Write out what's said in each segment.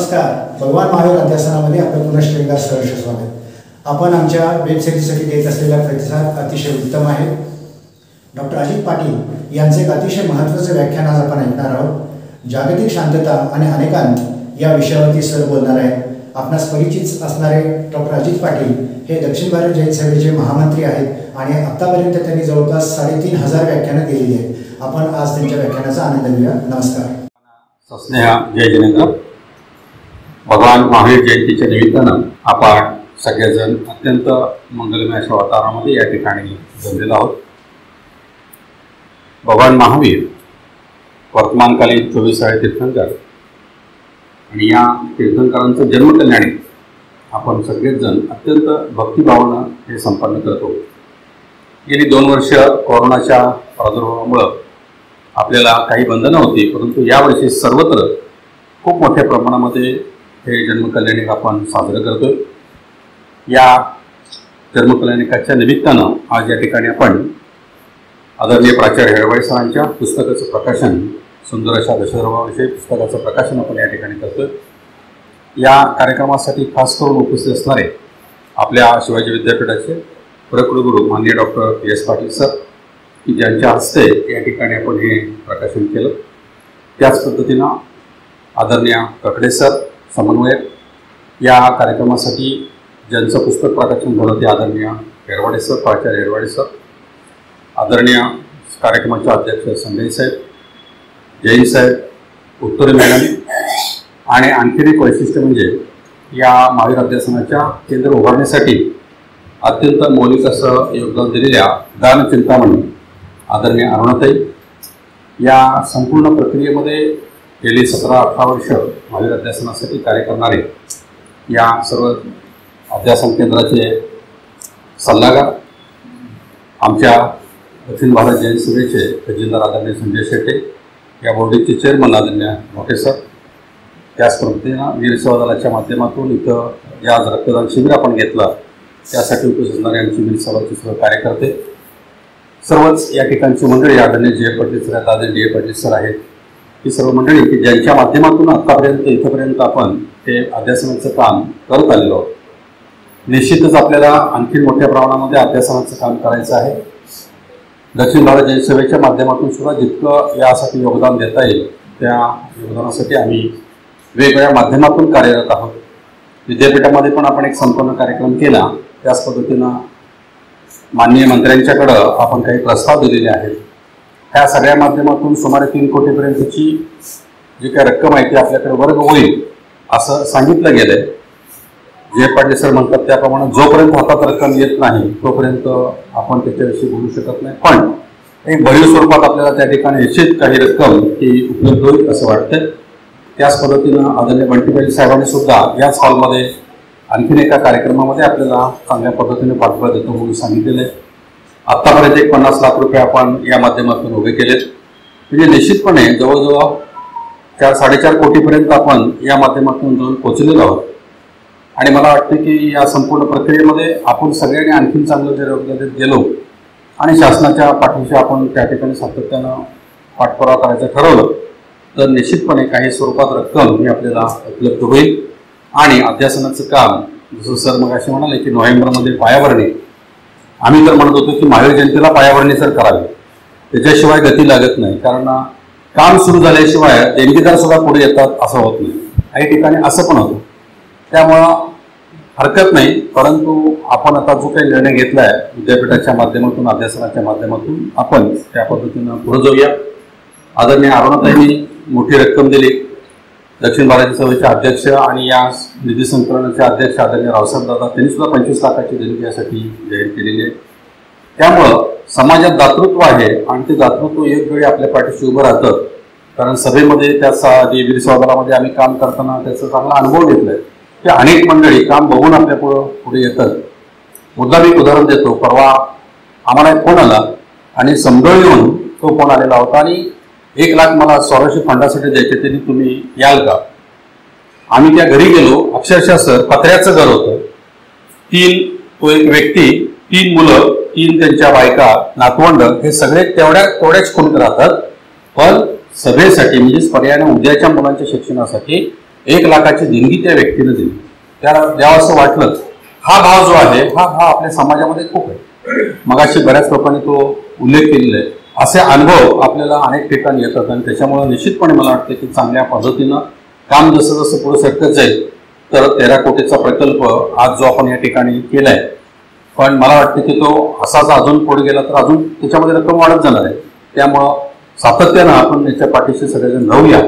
नमस्कार. भगवान महावीर अध्यासनामध्ये आपलं पुन्हा एकदा सहर्ष स्वागत. आपण आमच्या वेबसाईटसाठी देत असलेला प्रतिसाद अतिशय उत्तम आहे. डॉक्टर अजित पाटील यांचे एक अतिशय महत्त्वाचे व्याख्यान आज आपण ऐकणार आहोत. जागतिक शांतता आणि अनेकांत या विषयावरती सर बोलणार आहेत. आपणास परिचित असणारे डॉक्टर अजित पाटील हे दक्षिण भारत जैन सभेचे महामंत्री आहेत आणि आत्तापर्यंत त्यांनी जवळपास 3,500 व्याख्यानं दिलेली आहेत. आपण आज त्यांच्या व्याख्यानाचा आनंद घेऊया. नमस्कार. सस्नेहा जय जिनेंद्र. भगवान महावीर जयंतीच्या निमित्तानं आपण सगळेजण अत्यंत मंगलमय अशा वातावरणामध्ये या ठिकाणी जमलेलो आहोत. भगवान महावीर वर्तमानकालीन 24 तीर्थंकर आणि या तीर्थंकरांचं जन्मकल्याणी आपण सगळेजण अत्यंत भक्तिभावानं हे संपन्न करतो. गेली 2 वर्ष कोरोनाच्या प्रादुर्भावामुळं आपल्याला काही बंधनं होती, परंतु यावर्षी सर्वत्र खूप मोठ्या प्रमाणामध्ये हे जन्मकल्याणिक आपण साजरं करतोय. या जन्मकल्याणिकाच्या निमित्तानं आज या ठिकाणी आपण आदरणीय प्राचार्य हेडवाडे सरांच्या पुस्तकाचं प्रकाशन, सुंदर अशा दशधर्माविषयी पुस्तकाचं प्रकाशन आपण या ठिकाणी करतोय. या कार्यक्रमासाठी खास करून उपस्थित असणारे आपल्या शिवाजी विद्यापीठाचे प्रकुलगुरू माननीय डॉक्टर एस पाटील सर, की ज्यांच्या हस्ते या ठिकाणी आपण हे प्रकाशन केलं. त्याच पद्धतीनं आदरणीय ककडे सर समन्वयक, या कार्यक्रमासाठी ज्यांचं पुस्तक प्रकाशन झालं ते आदरणीय हेडवाडे सर, प्राचार्य हेडवाडे सर, आदरणीय कार्यक्रमाचे अध्यक्ष संजय साहेब, जैन साहेब, उत्तरे मॅडम, आणि आणखीन एक वैशिष्ट्य म्हणजे या महावीर अध्यासनाच्या केंद्र उभारण्यासाठी अत्यंत मौलिक असं योगदान दिलेल्या दानचिंतामणी आदरणीय अरुणाताई. या संपूर्ण प्रक्रियेमध्ये गेली 17-18 वर्ष महावीर अध्यासनासाठी कार्य करणारे या सर्व अध्यासन केंद्राचे सल्लागार, आमच्या दक्षिण भारत जैन सभेचे खजिनदार आदरणीय संजय शेट्टे, या बोर्डीचे चेअरमन आदरणीय मोठे सर, त्याच पद्धतीनं वीर सेवा दलाच्या माध्यमातून इथं जे आज रक्तदान शिबिर आपण घेतलं त्यासाठी उपस्थित असणारे आमची वीर सेवाचे सर्व कार्यकर्ते, सर्वच या ठिकाणची मंडळी, आदरणीय जे पाटील सर आहेत, आदरणीय डी पाटील सर आहेत, ही सर्व मंडळी की ज्यांच्या माध्यमातून आत्तापर्यंत इथंपर्यंत आपण हे अध्यासनाचं काम करत आलेलो आहोत. निश्चितच आपल्याला आणखी मोठ्या प्रमाणामध्ये अध्यासनाचं काम करायचं आहे. दक्षिण भारत जैन सभेच्या माध्यमातून सुद्धा जितकं यासाठी योगदान देता येईल त्या योगदानासाठी आम्ही वेगवेगळ्या माध्यमातून कार्यरत आहोत. विद्यापीठामध्ये पण आपण एक संपूर्ण कार्यक्रम केला. त्याच पद्धतीनं माननीय मंत्र्यांच्याकडं आपण काही प्रस्ताव दिलेले आहेत. ह्या सगळ्या माध्यमातून सुमारे 3 कोटीपर्यंतची जी काही रक्कम आहे ती आपल्याकडे वर्ग होईल असं सांगितलं गेलं आहे. जे पाटील सर म्हणतात त्याप्रमाणे जोपर्यंत हातात रक्कम येत नाही तोपर्यंत आपण त्याच्याविषयी बोलू शकत नाही, पण एक भरीव स्वरूपात आपल्याला त्या ठिकाणी निश्चित काही रक्कम ही उपलब्ध होईल असं वाटतं. त्याच पद्धतीनं आदरणीय बंटी पाटील साहेबांनी सुद्धा याच हॉलमध्ये आणखीन एका कार्यक्रमामध्ये आपल्याला चांगल्या पद्धतीने पाठबळ देतो म्हणून सांगितलेलं आहे. आत्तापर्यंत एक 50 लाख रुपये आपण या माध्यमातून उभे केलेत. म्हणजे निश्चितपणे जवळजवळ 4-4.5 कोटीपर्यंत आपण या माध्यमातून जाऊन पोचलेलो आहोत. आणि मला वाटतं की या संपूर्ण प्रक्रियेमध्ये आपण सगळ्यांनी आणखीन चांगलं जर योगदान देत गेलो आणि शासनाच्या पाठीशी आपण त्या ठिकाणी सातत्यानं पाठपुरावा करायचं ठरवलं तर निश्चितपणे काही स्वरूपात रक्कम ही आपल्याला उपलब्ध होईल. आणि अध्यासनाचं काम जसं सर मग असे म्हणाले की नोव्हेंबरमध्ये पायाभरणी, आम्ही तर म्हणत होतो की महावीर जयंतीला पायाभरणी सर करावी, त्याच्याशिवाय गती लागत नाही. कारण काम सुरू झाल्याशिवाय देणगीदार सुद्धा पुढे येतात असं होत नाही. काही ठिकाणी असं पण होतं. त्यामुळं हरकत नाही, परंतु आपण आता जो काही निर्णय घेतला आहे विद्यापीठाच्या माध्यमातून, अध्यासनाच्या माध्यमातून आपण त्या पद्धतीनं पुढे जाऊया. आदरणीय अरुणाताईंनी मोठी रक्कम दिली. दक्षिण भारत सभेचे अध्यक्ष आणि या निधी संकलनाचे अध्यक्ष आदरणीय रावसाहेब दादा त्यांनी सुद्धा 25 लाखाची देणगी यासाठी जाहीर केलेली आहे. त्यामुळं समाजात दातृत्व आहे आणि ते दातृत्व एक वेळी आपल्या पाठीशी उभं राहतं. कारण सभेमध्ये त्या वीर सेवा दलामध्ये आम्ही काम करताना त्याचा चांगला अनुभव घेतला आहे की अनेक मंडळी काम बघून आपल्या पुढे येतात. मुद्दा मी उदाहरण देतो. परवा आम्हाला एक फोन आला आणि संबळ येऊन तो फोन आलेला होता आणि 1 लाख मला स्कॉलरशिप फंडासाठी द्यायचे, त्यांनी तुम्ही याल का? आम्ही त्या घरी गेलो. अक्षरशः सर पत्र्याचं घर होतं. 3 एक व्यक्ती, 3 मुलं, 3 त्यांच्या बायका, नातवंड हे सगळे तेवढ्याच खोलीत राहतात. पण सभेसाठी म्हणजेच पर्यायाने उद्याच्या मुलांच्या शिक्षणासाठी 1 लाखाची देणगी त्या व्यक्तीने दिली. त्याला द्यावं असं वाटलं. हा भाव जो आहे हा भाव आपल्या समाजामध्ये खूप आहे. मगाशी बऱ्याच लोकांनी तो उल्लेख केलेला आहे. असे अनुभव आपल्याला अनेक ठिकाणी येतात आणि त्याच्यामुळे निश्चितपणे मला वाटतं की चांगल्या पद्धतीनं काम जसं जसं पुढे सरकत जाईल तर 13 कोटीचा प्रकल्प आज जो आपण या ठिकाणी केला आहे, पण मला वाटतं की तो असाच अजून पुढे गेला तर अजून त्याच्यामध्ये रक्कम वाढत जाणार आहे. त्यामुळं सातत्यानं आपण त्याच्या पाठीशी सगळेजण राहूया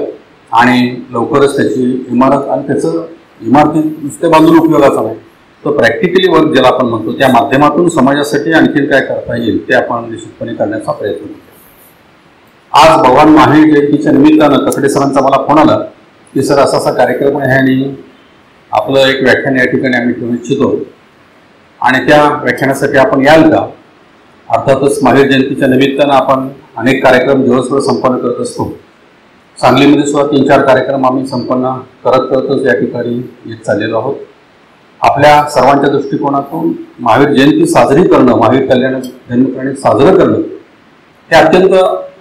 आणि लवकरच त्याची इमारत आणि त्याचं इमारती नुसते बांधून उपयोगाचा नाही, तो प्रॅक्टिकली वर्क ज्याला आपण म्हणतो त्या माध्यमातून समाजासाठी आणखीन काय करता येईल ते आपण निश्चितपणे करण्याचा प्रयत्न करतो. आज भगवान महावीर जयंतीच्या निमित्तानं ककडे सरांचा मला फोन आला की सर असा कार्यक्रम आहे आणि आपलं एक व्याख्यान या ठिकाणी आम्ही ठेवू इच्छितो आणि त्या व्याख्यानासाठी आपण याल का? अर्थातच महावीर जयंतीच्या निमित्तानं आपण अनेक कार्यक्रम दिवसभर संपन्न करत असतो. सांगलीमध्ये सुद्धा 3-4 कार्यक्रम आम्ही संपन्न करतच या ठिकाणी येत चाललेलो आहोत. आपल्या सर्वांच्या दृष्टिकोनातून महावीर जयंती साजरी करणं, महावीर कल्याण जन्मकल्याण साजरं करणं हे अत्यंत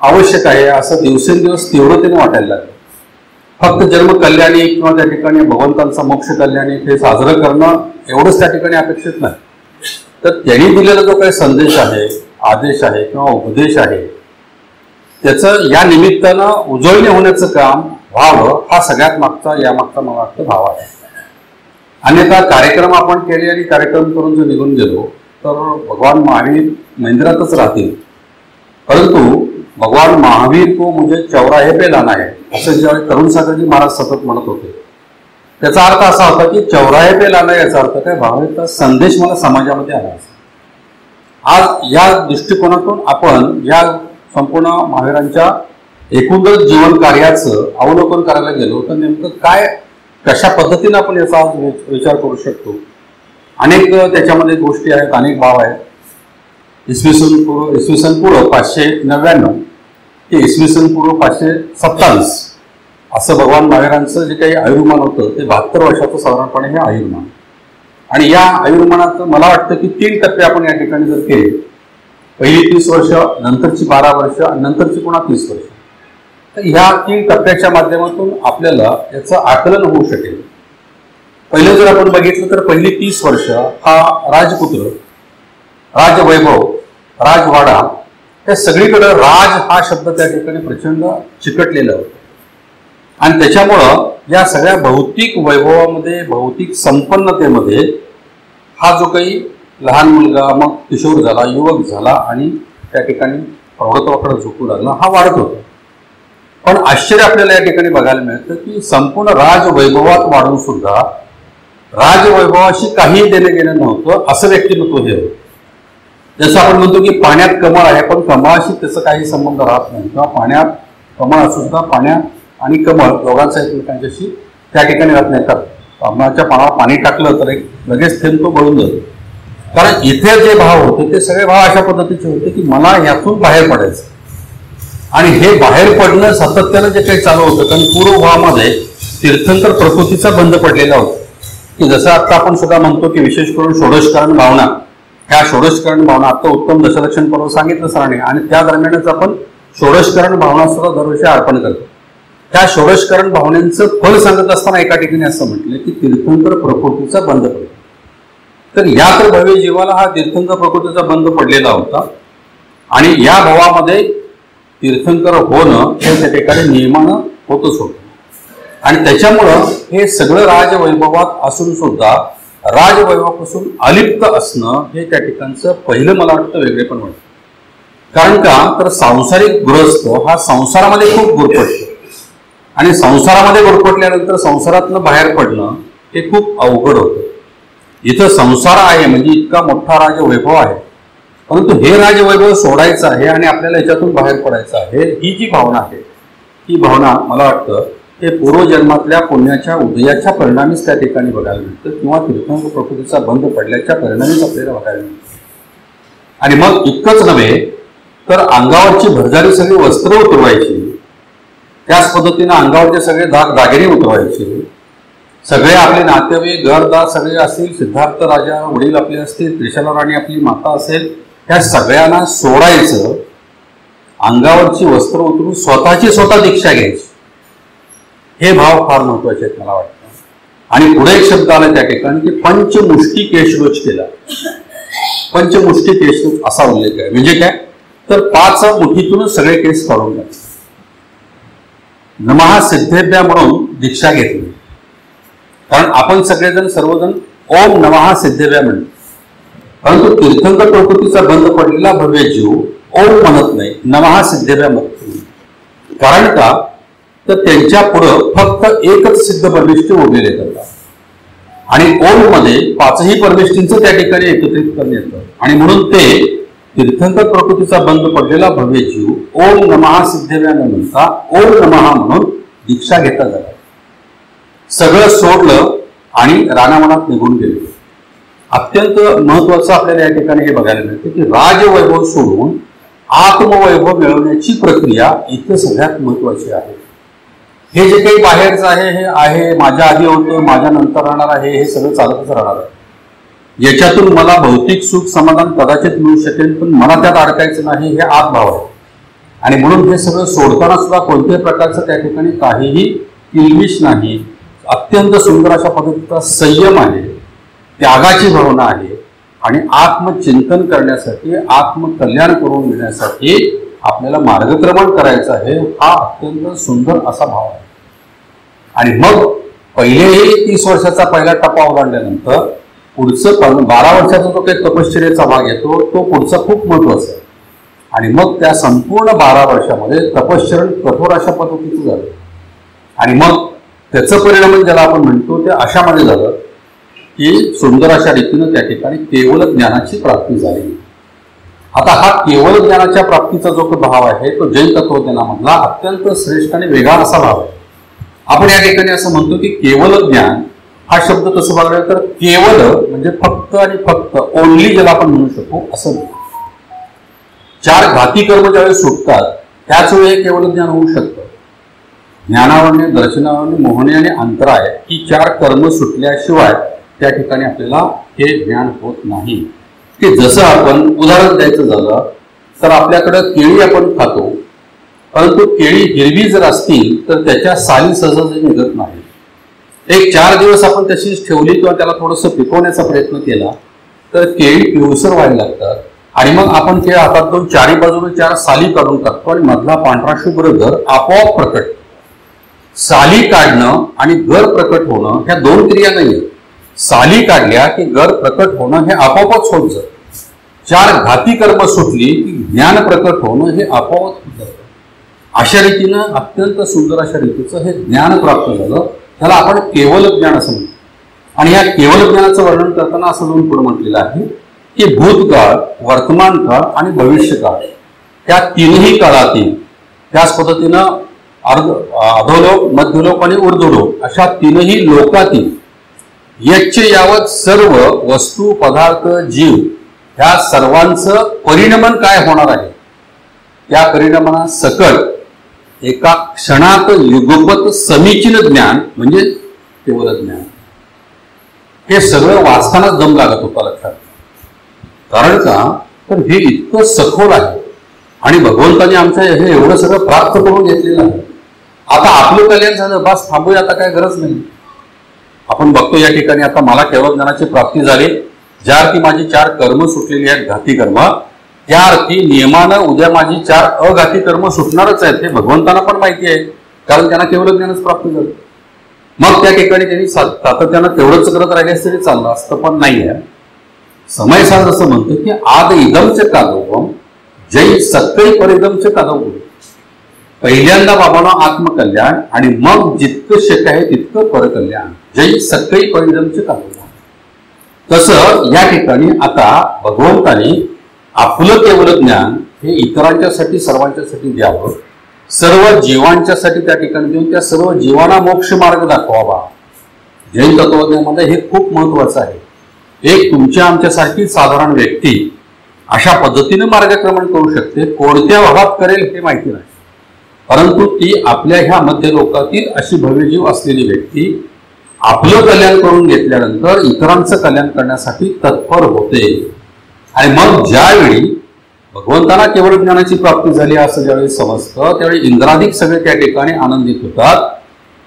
आवश्यक आहे असं दिवसेंदिवस तीव्रतेने वाटायला लागलं. फक्त जन्म कल्याणी किंवा त्या ठिकाणी भगवंतांचा मोक्ष कल्याणी हे साजरं करणं एवढंच त्या ठिकाणी अपेक्षित नाही, तर त्यांनी दिलेला जो काही संदेश आहे, आदेश आहे किंवा उपदेश आहे त्याचं या निमित्तानं उजळणी होण्याचं काम व्हावं हा सगळ्यात यामागचा मला वाटतं भाव आहे. अन्यथा कार्यक्रम आपण केले आणि कार्यक्रम करून जर निघून गेलो तर भगवान महावीर मंदिरातच राहतील, परंतु भगवान महावीर को मुझे चौराहे पे लाना है असं ज्यावेळी तरुण सागरजी महाराज सतत म्हणत होते त्याचा अर्थ असा होता की चौराहे पे लाना याचा अर्थ काय, भावाचा संदेश मला समाजामध्ये आला. आज या दृष्टिकोनातून आपण या संपूर्ण महावीरांच्या एकूणच जीवन कार्याचं अवलोकन करायला गेलो तर नेमकं काय, कशा पद्धतीने आपण याचा विचार करू शकतो. अनेक त्याच्यामध्ये गोष्टी आहेत, अनेक भाव आहेत. इसवी सन पूर्व 599 ते इसवी सन पूर्व 527 असं भगवान महावीरांचं जे काही आयुर्मान होतं ते 72 वर्षाचं साधारणपणे हे आयुर्मान. आणि या आयुर्मानात मला वाटतं की 3 टप्पे आपण या ठिकाणी जर केले, पहिली 30 वर्ष, नंतरची 12 वर्ष आणि नंतरची पुन्हा 30 वर्ष, तर ह्या 3 टप्प्याच्या माध्यमातून आपल्याला याचं आकलन होऊ शकेल. पहिलं जर आपण बघितलं तर पहिली 30 वर्ष हा राजपुत्र, राजवैभव, राजवाडा, त्या सगळीकडे राज हा शब्द त्या ठिकाणी प्रचंड चिकटलेला होता आणि त्याच्यामुळं या सगळ्या भौतिक वैभवामध्ये, भौतिक संपन्नतेमध्ये हा जो काही लहान मुलगा, मग किशोर झाला, युवक झाला आणि त्या ठिकाणी प्रौढत्वाकडे झोकू लागला, हा वाढत होता. पण आश्चर्य आपल्याला या ठिकाणी बघायला मिळतं की संपूर्ण राजवैभवात वाढून सुद्धा राजवैभवाशी काही देणं घेणं नव्हतं असं व्यक्तिमत्व हे होतं. जसं आपण म्हणतो की पाण्यात कमळ आहे पण कमळाशी त्याचा काही संबंध राहत नाही, किंवा पाण्यात कमळ सुद्धा पाण्यात आणि कमळ दोघांचा एकमेकांच्याशी त्या ठिकाणी राहत नाही. कमळाच्या पानावर पाणी टाकलं तर एक लगेच थेंब तो गळून जातो. कारण इथे जे भाव होते ते सगळे भाव अशा पद्धतीचे होते की मला यातून बाहेर पडायचं आणि हे बाहेर पडणं सातत्यानं जे काही चालू होतं. कारण पूर्वभावामध्ये तीर्थंकर प्रकृतीचा बंद पडलेला होता की जसं आता आपण सुद्धा म्हणतो की विशेष करून षोडशकरण भावना, ह्या षोडशकरण भावना आता उत्तम दशलक्षण पर्व सांगितलं सरांनी आणि त्या दरम्यानच आपण षोडशकरण भावना सुद्धा दरवर्षी अर्पण करतो. त्या षोडशकरण भावनेचं फल सांगत असताना एका ठिकाणी असं म्हटलं की तीर्थंकर प्रकृतीचा बंद पडला. तर या तर भव्य जीवाला हा तीर्थंकर प्रकृतीचा बंद पडलेला होता आणि या भावामध्ये तीर्थंकर होणं हे त्या ठिकाणी नियमानं होतच होतं आणि त्याच्यामुळं हे सगळं राजवैभवात असून सुद्धा राजवैभवापासून अलिप्त असणं हे त्या ठिकाणचं पहिलं मला वाटतं वेगळेपण वाटतं. कारण का तर सांसारिक गृहस्थ हा संसारामध्ये खूप गुरफटतो आणि संसारामध्ये गुरफटल्यानंतर संसारातनं बाहेर पडणं हे खूप अवघड होतं. इथं संसार आहे म्हणजे इतका मोठा राजवैभव आहे, परंतु हे राजवैभव सोडायचं आहे आणि आपल्याला याच्यातून बाहेर पडायचं आहे. ही जी भावना आहे ही भावना मला वाटतं ते पूर्वजन्मातल्या पुण्याच्या उदयाच्या परिणामीच त्या ठिकाणी बघायला मिळतं किंवा तीर्थंकर प्रकृतीचा बंद पडल्याच्या परिणामीच आपल्याला बघायला मिळतं. आणि मग इतकंच नव्हे तर अंगावरची भरजारी सगळी वस्त्र उतरवायची, त्याच पद्धतीनं अंगावरचे सगळे दागिने उतरवायचे, सगळे आपले नातेवाईक घरदार सगळे असतील, सिद्धार्थ राजा वडील आपले असतील, त्रिशला राणी आपली माता असेल, ह्या सगळ्यांना सोडायचं, अंगावरची वस्त्र उतरून स्वतःची स्वतः दीक्षा घ्यायची. हे भाव फार महत्वाचे आहेत मला वाटतं. आणि पुढे एक शब्द आला त्या ठिकाणी की पंचमुष्टी केशरोच केला. पंचमुष्टी केशरोच असा उल्लेख आहे. म्हणजे काय तर 5 मुठीतूनच सगळे केस काढून टाकले. नमः सिद्धेभ्या म्हणून दीक्षा घेतली. कारण आपण सगळेजण सर्वजण ओम नमः सिद्धेभ्या म्हणतो. परंतु तीर्थंकर प्रकृतीचा बंद पडलेला भव्य जीव ओम म्हणत नाही, नमः सिद्धेभ्या म्हणतो. कारण का तर त्यांच्या पुढं फक्त एकच सिद्ध परमेष्ठी उरलेले करतात. आणि ओम मध्ये 5ही परमेष्ठींचं त्या ठिकाणी एकत्रित करण्यात येतं. आणि म्हणून ते तीर्थंकर प्रकृतीचा बंद पडलेला भव्य जीव ओम नमः सिद्धेभ्या न म्हणता ओम नमः म्हणून दीक्षा घेता झाला. सगळं सोडलं आणि रानावनात निघून गेले. अत्यंत महत्वाचं आपल्याला या ठिकाणी हे बघायला मिळतं की राजवैभव सोडून आत्मवैभव मिळवण्याची प्रक्रिया इथं सगळ्यात महत्वाची आहे. हे जे काही बाहेरचं आहे हे आहे, माझ्या आधी होतं, माझ्या नंतर राहणार आहे, हे सगळं चालतच राहणार आहे. याच्यातून मला भौतिक सुख समाधान कदाचित मिळू शकेल, पण मला त्यात अडकायचं नाही, हे आत्मभाव आहे. आणि म्हणून हे सगळं सोडताना सुद्धा कोणत्याही प्रकारचं त्या ठिकाणी काहीही किलबिश नाही. अत्यंत सुंदर अशा पद्धतीचा संयम आहे, त्यागाची भावना आहे. आणि आत्मचिंतन करण्यासाठी, आत्मकल्याण करून घेण्यासाठी आपल्याला मार्गक्रमण करायचं आहे. हा अत्यंत सुंदर असा भाव आहे. आणि मग पहिलेही 30 वर्षाचा पहिला टप्पा ओलांडल्यानंतर पुढचं 12 वर्षाचा जो काही तपश्चर्याचा भाग येतो तो पुढचा खूप महत्वाचा आहे. आणि मग त्या संपूर्ण 12 वर्षामध्ये तपश्चरण कठोर अशा पद्धतीचं झालं. आणि मग त्याचं परिणाम ज्याला आपण म्हणतो ते अशामध्ये झालं की सुंदर अशा रीतीनं त्या ठिकाणी केवळ ज्ञानाची प्राप्ती झाली. आता हा केवळ ज्ञानाच्या प्राप्तीचा जो भाव आहे तो जैन तत्वज्ञानामधला अत्यंत श्रेष्ठ आणि वेगळा असा भाव आहे. आपण या ठिकाणी असं म्हणतो की केवळ ज्ञान हा शब्द तसं बघायला तर केवळ म्हणजे फक्त आणि फक्त ओनली ज्याला आपण म्हणू शकू असं नाही. 4 घाती कर्म ज्यावेळी सुटतात त्याच वेळी केवळ ज्ञान होऊ शकतं. ज्ञानावरणे, दर्शनावरणे, मोहने आणि अंतराय ही 4 कर्म सुटल्याशिवाय त्या ठिकाणी आपल्याला हे ज्ञान होत नाही. की जसं आपण उदाहरण द्यायचं झालं तर आपल्याकडं केळी आपण खातो, परंतु केळी हिरवी जर असतील तर त्याच्या साली सहज निघत नाही. एक 4 दिवस आपण तशीच ठेवली किंवा त्याला थोडंसं पिकवण्याचा प्रयत्न केला तर केळी पिवसर व्हायला लागतात. आणि मग आपण केळी हातात घेऊन 4ही बाजूने 4 साली काढून टाकतो आणि मधला पांढरा शुभ्र घर आपोआप प्रकट. साली काढणं आणि घर प्रकट होणं ह्या 2 क्रिया नाही. साली काढल्या की घर प्रकट होणं हे आपोआपच होत जातं. 4 घाती कर्म सुटली की ज्ञान प्रकट होणं हे आपोआप होत जातं. अशा रीतीनं अत्यंत सुंदर अशा रीतीचं हे ज्ञान प्राप्त झालं. त्याला आपण केवल ज्ञान असं म्हणतो. आणि या केवल ज्ञानाचं वर्णन करताना असं जाऊन पुढे म्हटलेलं आहे की भूतकाळ, वर्तमान काळ आणि भविष्यकाळ त्या 3ही काळातील त्याच पद्धतीनं अधोलोक, मध्यलोक आणि ऊर्ध्वलोक अशा 3ही लोकातील याचे यावत सर्व वस्तू, पदार्थ, जीव ह्या सर्वांचं परिणमन काय होणार आहे त्या परिणमना सकट एका क्षणात युगपत समीचीन ज्ञान म्हणजे केवळ ज्ञान. हे सगळं वाचतानाच दम लागत होता लक्षात. कारण का तर हे इतकं सखोल आहे आणि भगवंताने आमच्या हे एवढं सगळं प्राप्त करून घेतलेलं आहे. आता आपलं कल्याण झालं, बस थांबूया, आता काय गरज नाही. आपण बघतो या ठिकाणी आता मला केवळ ज्ञानाची प्राप्ती झाली. ज्या अर्थी माझी 4 कर्म सुटलेली आहेत घाती कर्म, त्या अर्थी नियमानं उद्या माझी 4 अघाती कर्म सुटणारच आहेत. हे भगवंतांना पण माहिती आहे कारण त्यांना केवळ ज्ञानच प्राप्त झालं. मग त्या ठिकाणी त्यांनी सातत्यानं तेवढंच करत राहिल्यास तरी चाललं असतं, पण नाही आहे. समय साध असं म्हणतो की आद इदमचे कादवम जै सत्कळी परिदमचे कादवम. पहिल्यांदा बाबांना आत्मकल्याण आणि मग जितकं शक्य आहे तितकं परकल्याण, जै सत्कळी परिदमचे कादवम. तसं या ठिकाणी आता भगवंतानी आपलं केवळ ज्ञान हे इतरांच्यासाठी सर्वांच्यासाठी द्यावं, सर्व जीवांच्यासाठी त्या ठिकाणी देऊन त्या सर्व जीवांना मोक्ष मार्ग दाखवावा. जैन तत्वज्ञानामध्ये हे खूप महत्वाचं आहे. एक तुमच्या आमच्यासारखी साधारण व्यक्ती अशा पद्धतीने मार्गक्रमण करू शकते. कोणत्या भागात करेल हे माहिती नाही, परंतु ती आपल्या ह्या मध्य लोकातील अशी भव्यजीव असलेली व्यक्ती आपलं कल्याण करून घेतल्यानंतर इतरांचं कल्याण करण्यासाठी तत्पर होते. आणि मग ज्यावेळी भगवंतांना केवळ ज्ञानाची प्राप्ती झाली असं ज्यावेळी समजतं त्यावेळी इंद्राधिक सगळे त्या ठिकाणी आनंदित होतात.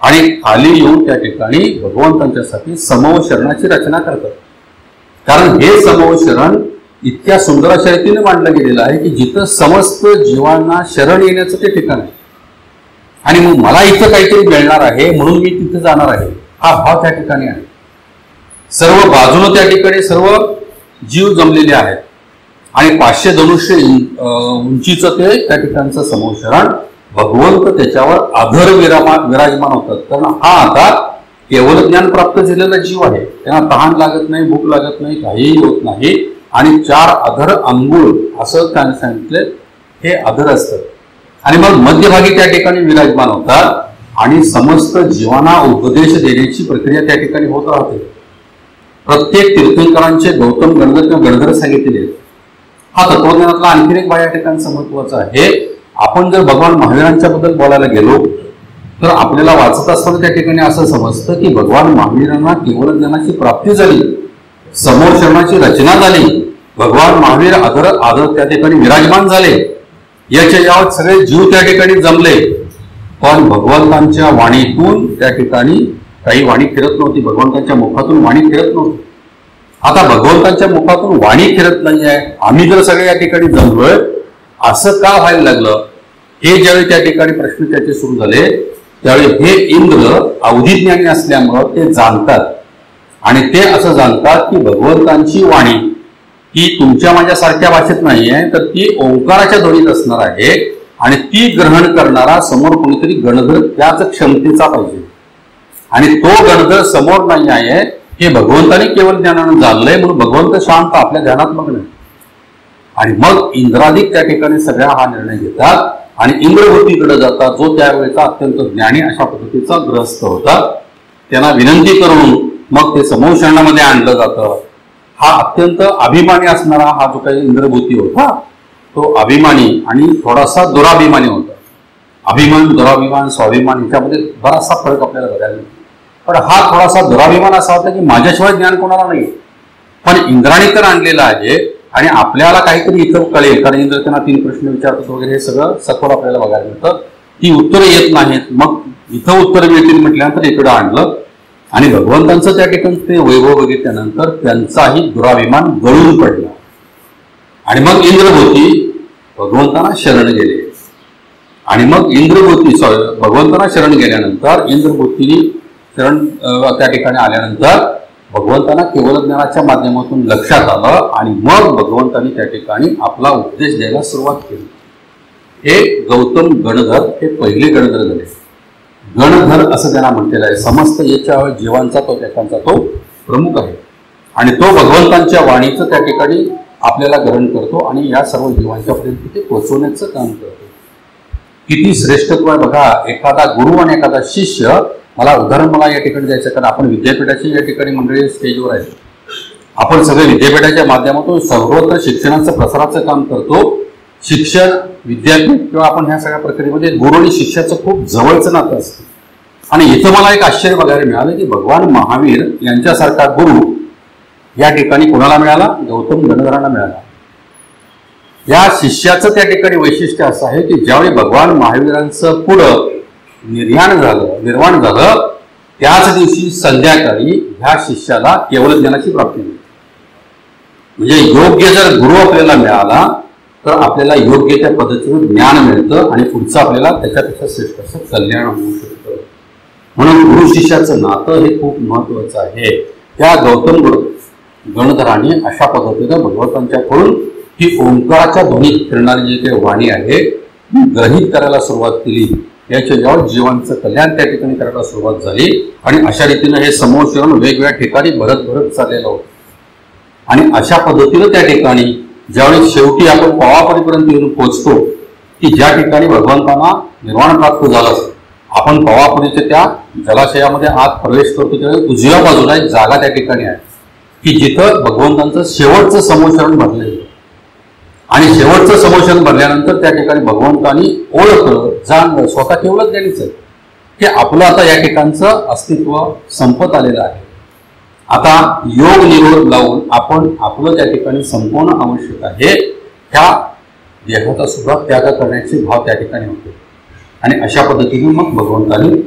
आणि खाली येऊन त्या ठिकाणी भगवंतांच्यासाठी समूह शरणाची रचना करतात. कारण हे समूह शरण इतक्या सुंदर अशा रीतीने मांडलं गेलेलं आहे की जिथं समस्त जीवांना शरण येण्याचं ते ठिकाण आहे. आणि मग मला इथं काहीतरी मिळणार आहे म्हणून मी तिथं जाणार आहे, हा भाव त्या ठिकाणी आहे. सर्व बाजूनं त्या ठिकाणी सर्व जीव जमलेले आहेत आणि 500 धनुष्य उंचीचं ते त्या ठिकाणचं समूह शरण. भगवंत त्याच्यावर आधर विराजमान होतात. कारण हा आता केवळ ज्ञान प्राप्त झालेला जीव आहे, त्यांना तहान लागत नाही, भूक लागत नाही, काहीही होत नाही. आणि 4 अधर अंघोळ असं त्याने सांगितले, हे अधर असतात. आणि मग मध्यभागी त्या ठिकाणी विराजमान होतात आणि समस्त जीवांना उपदेश देण्याची प्रक्रिया त्या ठिकाणी होत राहते. प्रत्येक तीर्थंकरांचे गौतम गणधर किंवा गणधर सांगितलेले. हा तत्वज्ञानातला आणखीन एक या ठिकाणचं महत्वाचं आहे. आपण जर भगवान महावीरांच्या बद्दल बोलायला गेलो तर आपल्याला वाचत असताना त्या ठिकाणी असं समजतं की भगवान महावीरांना केवळ ज्ञानाची प्राप्ती झाली, समूह शरणाची रचना झाली, भगवान महावीर आदर त्या ठिकाणी विराजमान झाले, याच्या यावत सगळे जीव त्या ठिकाणी जमले. पण भगवंतांच्या वाणीतून त्या ठिकाणी काही वाणी फिरत नव्हती, भगवंतांच्या मुखातून वाणी फिरत नव्हती. आता भगवंतांच्या मुखातून वाणी फिरत नाही आहे, आम्ही जर सगळे या ठिकाणी जमलोय असं का व्हायला लागलं, हे ज्यावेळी त्या ठिकाणी प्रश्न त्याचे सुरू झाले त्यावेळी हे इंद्र अवधिज्ञानी असल्यामुळं ते जाणतात. आणि ते असं जाणतात की भगवंतांची वाणी ही तुमच्या माझ्यासारख्या भाषेत नाही आहे, तर ती ओंकाराच्या ध्वनीत असणार आहे. आणि ती ग्रहण करणारा समोर कोणीतरी गणधर त्याच क्षमतेचा पाहिजे. आणि तो गणधर समोर नाही आहे हे भगवंतानी केवळ ज्ञानानं जाणलंय म्हणून भगवंत शांत आपल्या ध्यानात मग्न. आणि मग इंद्रादिक त्या ठिकाणी सगळ्या हा निर्णय घेतात आणि इंद्रभूतीकडे जातात, जो त्यावेळेचा अत्यंत ज्ञानी अशा पद्धतीचा ग्रहस्थ होता. त्यांना विनंती करून मग ते समूह शरणामध्ये आणलं जातं. हा अत्यंत अभिमानी असणारा हा जो काही इंद्रभूती होता तो अभिमानी आणि थोडासा दुराभिमानी होता. अभिमान, दुराभिमान, स्वाभिमान याच्यामध्ये बराचसा फरक आपल्याला बघायला मिळतो. पण हा थोडासा दुराभिमान असा होता की माझ्याशिवाय ज्ञान कोणाला नाही. पण इंद्राने तर आणलेलं आहे आणि आपल्याला काहीतरी इथं कळेल, कारण इंद्र त्यांना 3 प्रश्न विचारतात वगैरे, हे सगळं सखोल आपल्याला बघायला मिळतं. ती उत्तरं येत नाहीत, मग इथं उत्तरं मिळतील म्हटल्यानंतर इकडं आणलं. आणि भगवंतांचं त्या ठिकाणी ते वैभव बघितल्यानंतर त्यांचाही दुराभिमान गळून पडला. आणि मग इंद्रभूती भगवंतांना शरण गेले. आणि मग भगवंतांना शरण गेल्यानंतर इंद्रभूतीने शरण त्या ठिकाणी आल्यानंतर भगवंतांना केवळ ज्ञानाच्या माध्यमातून लक्षात आलं आणि मग भगवंतांनी त्या ठिकाणी आपला उपदेश द्यायला सुरुवात केली. हे गौतम गणधर हे पहिले गणधर झाले. गणधर असं त्यांना म्हटलेलं आहे. समस्त याच्या जीवांचा तो त्याचा तो प्रमुख आहे आणि तो भगवंतांच्या वाणीचं त्या ठिकाणी आपल्याला ग्रहण करतो आणि या सर्व जीवांच्या पर्यंत ते पोहोचवण्याचं काम करतो. किती श्रेष्ठत्व आहे बघा. एखादा गुरु आणि एखादा शिष्य, मला उदाहरण या ठिकाणी द्यायचं, कारण आपण विद्यापीठाची या ठिकाणी मंडळी स्टेजवर आहे. आपण सगळे विद्यापीठाच्या माध्यमातून सर्वत्र शिक्षणाचं प्रसाराचं काम करतो. शिक्षण, विद्यापीठ किंवा आपण ह्या सगळ्या प्रक्रियेमध्ये गुरु आणि शिष्याचं खूप जवळचं नातं असतं. आणि इथं मला एक आश्चर्य बघायला मिळालं की भगवान महावीर यांच्यासारखा गुरु या ठिकाणी कोणाला मिळाला? गौतम गणधरांना मिळाला. या शिष्याचं त्या ठिकाणी वैशिष्ट्य असं आहे की ज्यावेळी भगवान महावीरांचं पुढं निर्माण झालं त्याच दिवशी संध्याकाळी ह्या शिष्याला केवळ ज्ञानाची प्राप्ती मिळते. म्हणजे योग्य जर गुरु आपल्याला मिळाला तर आपल्याला योग्य त्या पद्धतीनं ज्ञान मिळतं आणि पुढचं आपल्याला त्याच्यापेक्षा श्रेष्ठ असं कल्याण होऊ शकतं. म्हणून गुरु शिष्याचं नातं हे खूप महत्वाचं आहे. त्या गौतम गणधरांनी अशा पद्धतीनं भगवंतांच्याकडून ही ओंकाराच्या ध्वनीत फिरणारी जी काही वाणी आहे ग्रहित करायला सुरुवात केली. याच्या जेव्हा जीवांचं कल्याण त्या ठिकाणी करायला सुरुवात झाली आणि अशा रीतीनं हे समूह शरण वेगवेगळ्या ठिकाणी भरत चाललेलं होतं. आणि अशा पद्धतीनं त्या ठिकाणी ज्यावेळी शेवटी आपण पवापरीपर्यंत येऊन पोहोचतो की ज्या ठिकाणी भगवंतांना निर्वाण प्राप्त झालं, आपण पवापरीच्या त्या जलाशयामध्ये आत प्रवेश करतो त्यावेळी उजव्या बाजूला एक जागा त्या ठिकाणी आहे की जिथं भगवंतांचं शेवटचं समूह शरण भरलेलं. आणि शेवटचं समोशन भरल्यानंतर त्या ठिकाणी भगवंतांनी ओळखलं, जाणलं, स्वतः केवळ ज्ञानीच आहे की आपलं आता या ठिकाणचं अस्तित्व संपत आलेलं आहे. आता योग निरोध लावून आपण आपलं त्या ठिकाणी संपवणं आवश्यक आहे. ह्या देहाचा सुद्धा त्याग करण्याचे भाव त्या ठिकाणी होते. आणि अशा पद्धतीने मग भगवंतांनी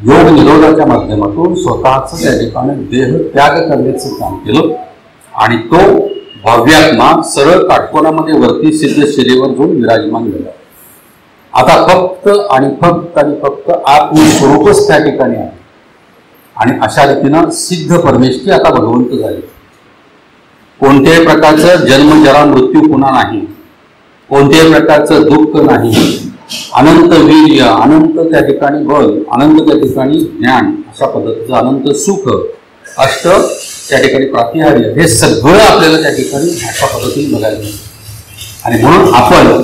योग निरोधाच्या माध्यमातून स्वतःच त्या ठिकाणी देह त्याग करण्याचं काम केलं आणि तो भव्यात्मा सरळ काटकोणामध्ये वरती सिद्ध शिलेवर घेऊन विराजमान झाला. आता फक्त आणि फक्त आत्मस्वरूपच त्या ठिकाणी आहे आणि अशा रीतीनं सिद्ध परमेश्वरी आता भगवंत झाले. कोणत्याही प्रकारचं जन्म जरा मृत्यू पुन्हा नाही, कोणत्याही प्रकारचं दुःख नाही, अनंत वीर्य, अनंत त्या ठिकाणी बल, अनंत त्या ठिकाणी ज्ञान, अशा पद्धतीचं अनंत सुख, अष्ट त्या ठिकाणी प्रातिहार्य, हे सगळं आपल्याला त्या ठिकाणी अशा पद्धतीने बघायला मिळतं. आणि म्हणून आपण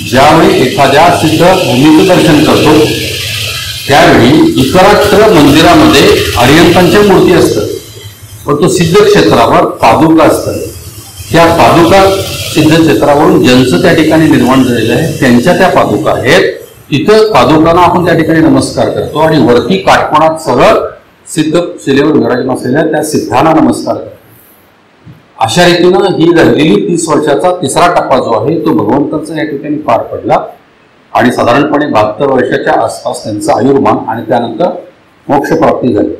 ज्यावेळी एखाद्या सिद्ध भूमीचं दर्शन करतो त्यावेळी इतरत्र मंदिरामध्ये अरिहंतांच्या मूर्ती असतात, पण तो सिद्ध क्षेत्रावर पादुका असतात. त्या पादुका सिद्ध क्षेत्रावरून ज्यांचं त्या ठिकाणी निर्माण झालेलं आहे त्यांच्या त्या पादुका आहेत. तिथं पादुकांना आपण त्या ठिकाणी नमस्कार करतो आणि वरती काटकोणात सरळ सिद्ध शिलेवर विराजमान असलेल्या त्या सिद्धांना नमस्कार करतो. अशा रीतीनं ही झालेली 30 वर्षाचा तिसरा टप्पा जो आहे तो भगवंताचा या ठिकाणी पार पडला आणि साधारणपणे 72 वर्षाच्या आसपास त्यांचं आयुर्मान आणि त्यानंतर मोक्षप्राप्ती झाली.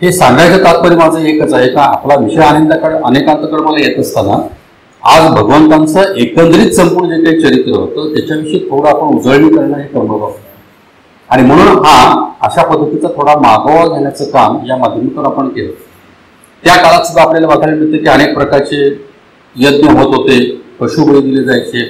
हे सांगायचं तात्पर्य माझं एकच आहे का आपला विषय अनेकांकडे मला येत असताना आज भगवंतांचं एकंदरीत संपूर्ण जे काही चरित्र होतं त्याच्याविषयी थोडं आपण उजळणी करणं हे कर्मभाव आणि म्हणून हा अशा पद्धतीचा थोडा मागोवा घेण्याचं काम या माध्यमातून आपण केलं. त्या काळात सुद्धा आपल्याला बघायला मिळतं की अनेक प्रकारचे यज्ञ होत होते, पशुबळी दिले जायचे,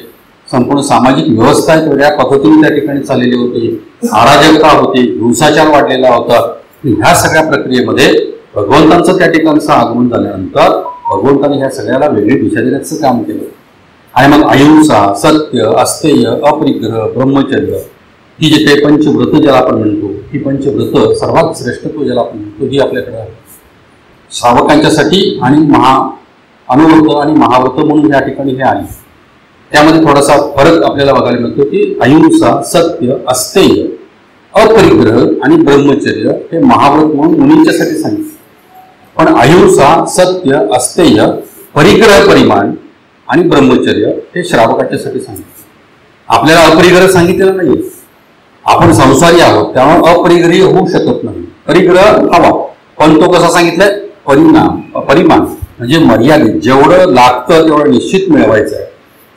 संपूर्ण सामाजिक व्यवस्था वेगळ्या पद्धतीने त्या ठिकाणी चाललेली होती, अराजकता होती, हिंसाचार वाढलेला होता. ह्या सगळ्या प्रक्रियेमध्ये भगवंतांचं त्या ठिकाणचं आगमन झाल्यानंतर भगवंतांनी ह्या सगळ्याला वेगळी दिशा देण्याचं काम केलं आणि मग अहिंसा, सत्य, अस्तेय, अपरिग्रह, ब्रह्मचर्य ही जे काही पंचव्रत ज्याला आपण म्हणतो, ही पंचव्रत सर्वात श्रेष्ठत्व ज्याला आपण म्हणतो ही आपल्याकडे आहे श्रावकांच्यासाठी आणि अनुव्रत आणि महाव्रत म्हणून या ठिकाणी हे आले. त्यामध्ये थोडासा फरक आपल्याला बघायला मिळतो की अहिंसा, सत्य, अस्तेय, अपरिग्रह आणि ब्रह्मचर्य हे महाव्रत म्हणून मुनींच्यासाठी सांगितलं, पण अहिंसा, सत्य, अस्तेय, परिग्रह, परिमाण आणि ब्रह्मचर्य हे श्रावकांच्यासाठी सांगितलं. आपल्याला अपरिग्रह सांगितलेलं नाही. आपण संसारी आहोत त्यामुळे अपरिग्रही होऊ शकत नाही. परिग्रह हवा, पण तो कसा सांगितलाय? परिमाण म्हणजे मर्यादित, जेवढं लागतं तेवढं निश्चित मिळवायचं आहे,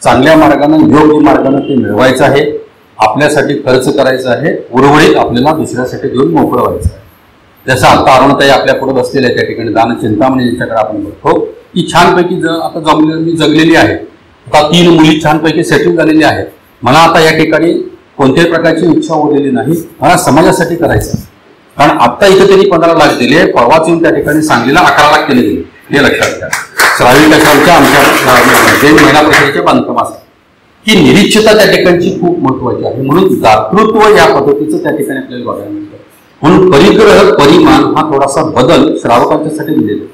चांगल्या मार्गाने योग्य मार्गाने ते मिळवायचं आहे, आपल्यासाठी खर्च करायचा आहे, उर्वरित आपल्याला दुसऱ्यासाठी देऊन मोकळं व्हायचं आहे. जसं आता अरुणताई आपल्या पुढे बसलेल्या आहे त्या ठिकाणी दान चिंतामणी यांच्याकडे आपण बघतो की छानपैकी आता जगलेली आहे. आता 3 मुली छानपैकी सेटल झालेली आहेत. मला आता या ठिकाणी कोणत्याही प्रकारची इच्छा उरलेली नाही, मला समाजासाठी करायचं. कारण आता इथे त्यांनी 15 लाख दिले, परवाच येऊन त्या ठिकाणी सांगलीला 11 लाख केले गेले, हे लक्षात घ्या. श्राविक आमच्या जैन महिला परिषदेच्या बांधकामासाठी ही निरीक्षता त्या ठिकाणची खूप महत्वाची आहे. म्हणून दातृत्व या पद्धतीचं त्या ठिकाणी आपल्याला बघायला मिळतं. म्हणून परिग्रह, परिमाण हा थोडासा बदल श्रावकांच्यासाठी दिलेला आहे.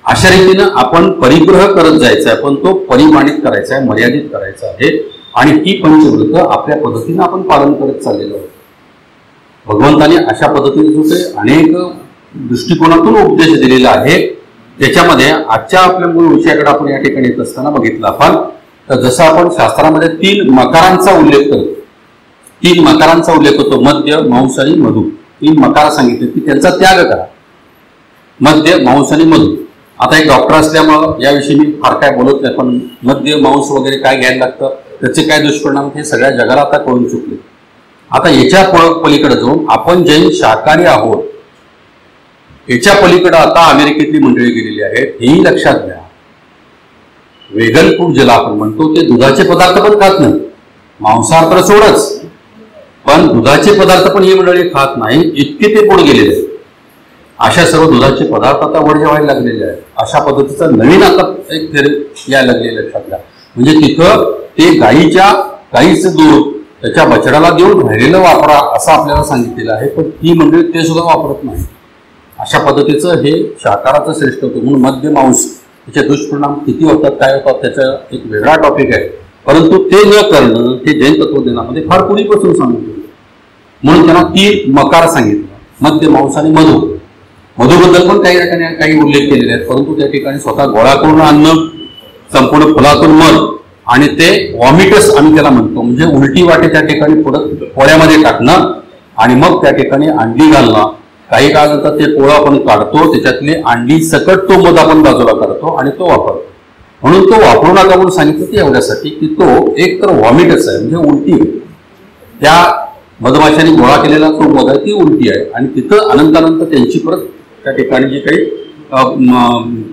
अशा रीतीनं आपण परिग्रह करत जायचा आहे, पण तो परिमाणित करायचा आहे, मर्यादित करायचा आहे आणि ही पंचव्रत आपल्या पद्धतीनं आपण पालन करत चाललेलो आहोत. भगवंताने अशा पद्धतीने जो काही अनेक दृष्टिकोनातून उपदेश दिलेला आहे त्याच्यामध्ये आजच्या आपल्या मूळ विषयाकडे आपण या ठिकाणी येत असताना बघितलं आपण तर जसं आपण शास्त्रामध्ये 3 मकारांचा उल्लेख करतो, 3 मकारांचा उल्लेख होतो, मद्य, मांस आणि मधु. 3 मकार सांगितले की त्यांचा त्याग करा, मद्य, मांस आणि मधु. आता एक डॉक्टर असल्यामुळं याविषयी मी फार काय बोलत नाही, पण मद्य, मांस वगैरे काय घ्यायला लागतं, त्याचे काय दुष्परिणाम हे सगळ्या जगाला आता कळून चुकले. आता याच्या पलीकडे जाऊन आपण जैन शाकाहारी आहोत, याच्या पलीकडे आता अमेरिकेतली मंडळी गेलेली आहेत, हेही लक्षात घ्या. वेगन फूड ज्याला आपण म्हणतो ते दुधाचे पदार्थ पण खात नाही, मांसाहार तर सोडच, पण दुधाचे पदार्थ पण ही मंडळी खात नाही, इतके ते पुढे गेलेले आहेत. अशा सर्व दुधाचे पदार्थ आता वर जेवायला लागलेले आहेत. अशा पद्धतीचा नवीन आता एक थेरी यायला लागले, लक्षात घ्या. म्हणजे तिथं ते गाईचं दूध त्याच्या बछड्याला देऊन राहिलेलं वापरा असं आपल्याला सांगितलेलं आहे, पण ही मंडळी ते सुद्धा वापरत नाही. अशा पद्धतीचं हे शाकाहाराचं श्रेष्ठ होतं. म्हणून मद्य, मांस त्याचे दुष्परिणाम किती होतात, काय होतात त्याचा एक वेगळा टॉपिक आहे, परंतु ते न करणं हे जैन तत्वज्ञानामध्ये फार पूर्वीपासून सांगितलं. म्हणून त्यांना 3 मकार सांगितलं, मद्य, मांस आणि मधु. मधुबद्दल पण काही उल्लेख केलेले आहेत, परंतु त्या ठिकाणी स्वतः गोळा करून आणणं, संपूर्ण फुलातून मध आणि ते वॉमिटस आम्ही त्याला म्हणतो, म्हणजे उलटी वाटे त्या ठिकाणी पुढं पोळ्यामध्ये टाकणं आणि मग त्या ठिकाणी अंडी घालणं. काही काळानंतर ते पोळं आपण काढतो, त्याच्यातली अंडी सकट तो मध आपण बाजूला काढतो आणि तो वापरतो. म्हणून तो वापरू नका म्हणून सांगितलं की एवढ्यासाठी की तो एक तर व्हॉमिटच आहे, म्हणजे उलटी आहे. त्या मधमाशांनी गोळा केलेला तो मध आहे ती उलटी आहे आणि तिथं अनंतानंत त्यांची परत त्या ठिकाणी जी काही